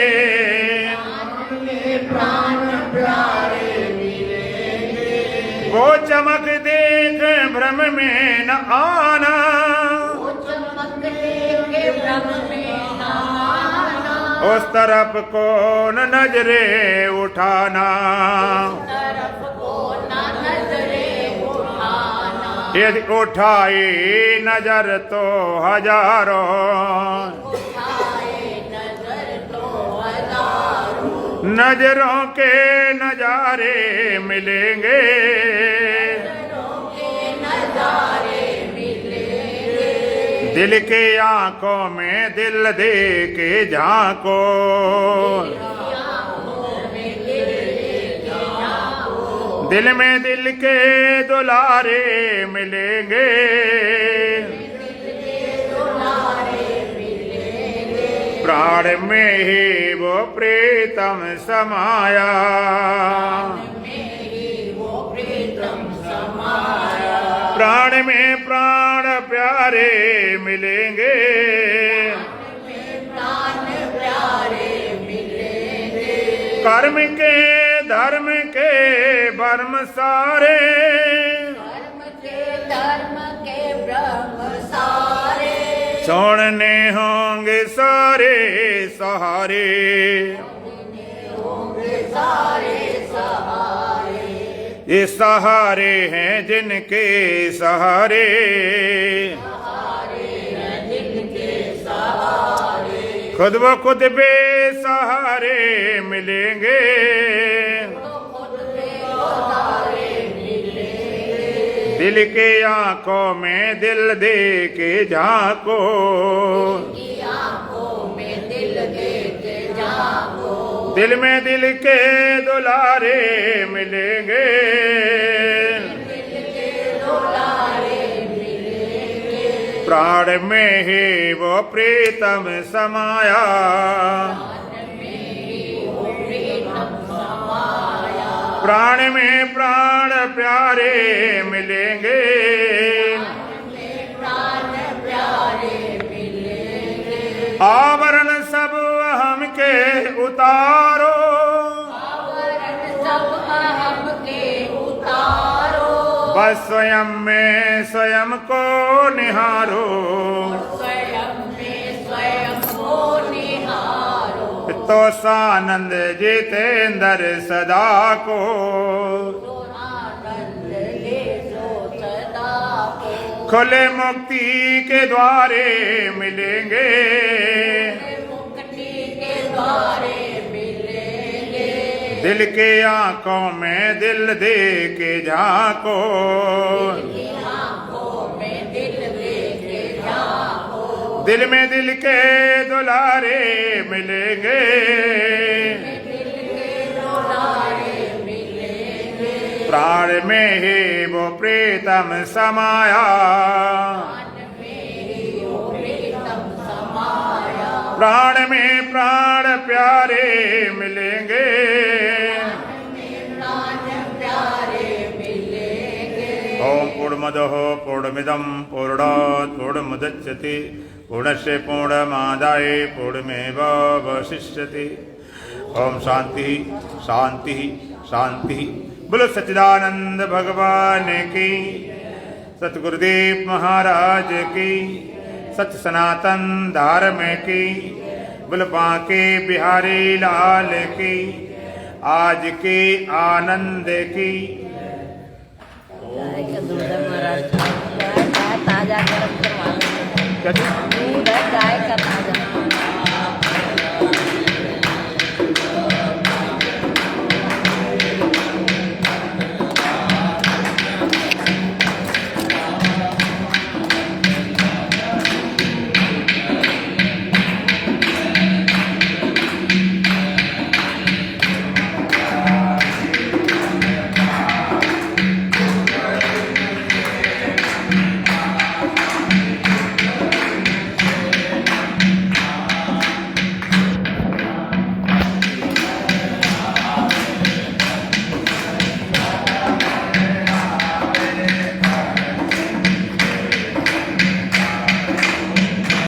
वो चमक देख भ्रम में न आना, उस तरफ को न नजरे उठाना, यदि उठाई नजर तो हजारों, नजरों के नजारे मिलेंगे, दिल के आंखों में दिल दे के झांको, दिल में दिल के दुलारे मिलेंगे, प्राण में ही वो प्रीतम समाया, प्राण में प्राण प्यारे मिलेंगे, कर्म के धर्म के भर्म सारे, छोड़ने होंगे सारे सहारे, ये सहारे हैं जिनके सहारे, खुद ब खुद बेसहारे मिलेंगे, दिल के आंखों में दिल दे के झांको, दिल में दिल के दुलारे मिलेंगे, प्राण में ही वो प्रीतम समाया, प्राण में प्राण प्यारे मिलेंगे, आवरण सब हम के उतारो, बस स्वयं में स्वयं को निहारो, तो सानंद जितेंद्र सदा को, खुले मुक्ति के द्वारे मिलेंगे, दिल के आंखों में दिल दे के झांको, दिल में दिल के दुलारे मिलेंगे, प्राण में ही वो प्रीतम समाया, प्राण में प्राण प्यारे मिलेंगे, ओम पूर्णमदः पूर्णमिदं पूर्णात् पूर्णमुदच्यते पूर्णस्य पूर्णमादाय पूर्णमेवावशिष्यते। ओम शांति शांति शांति। बोलो सच्चिदानंद भगवान की, सतगुरुदेव महाराज की, सच सनातन धर्म की, बोलो बांके बिहारी लाल की, आज के आनंद की। ताजा गरम करवा दूध है गाय का ताजा।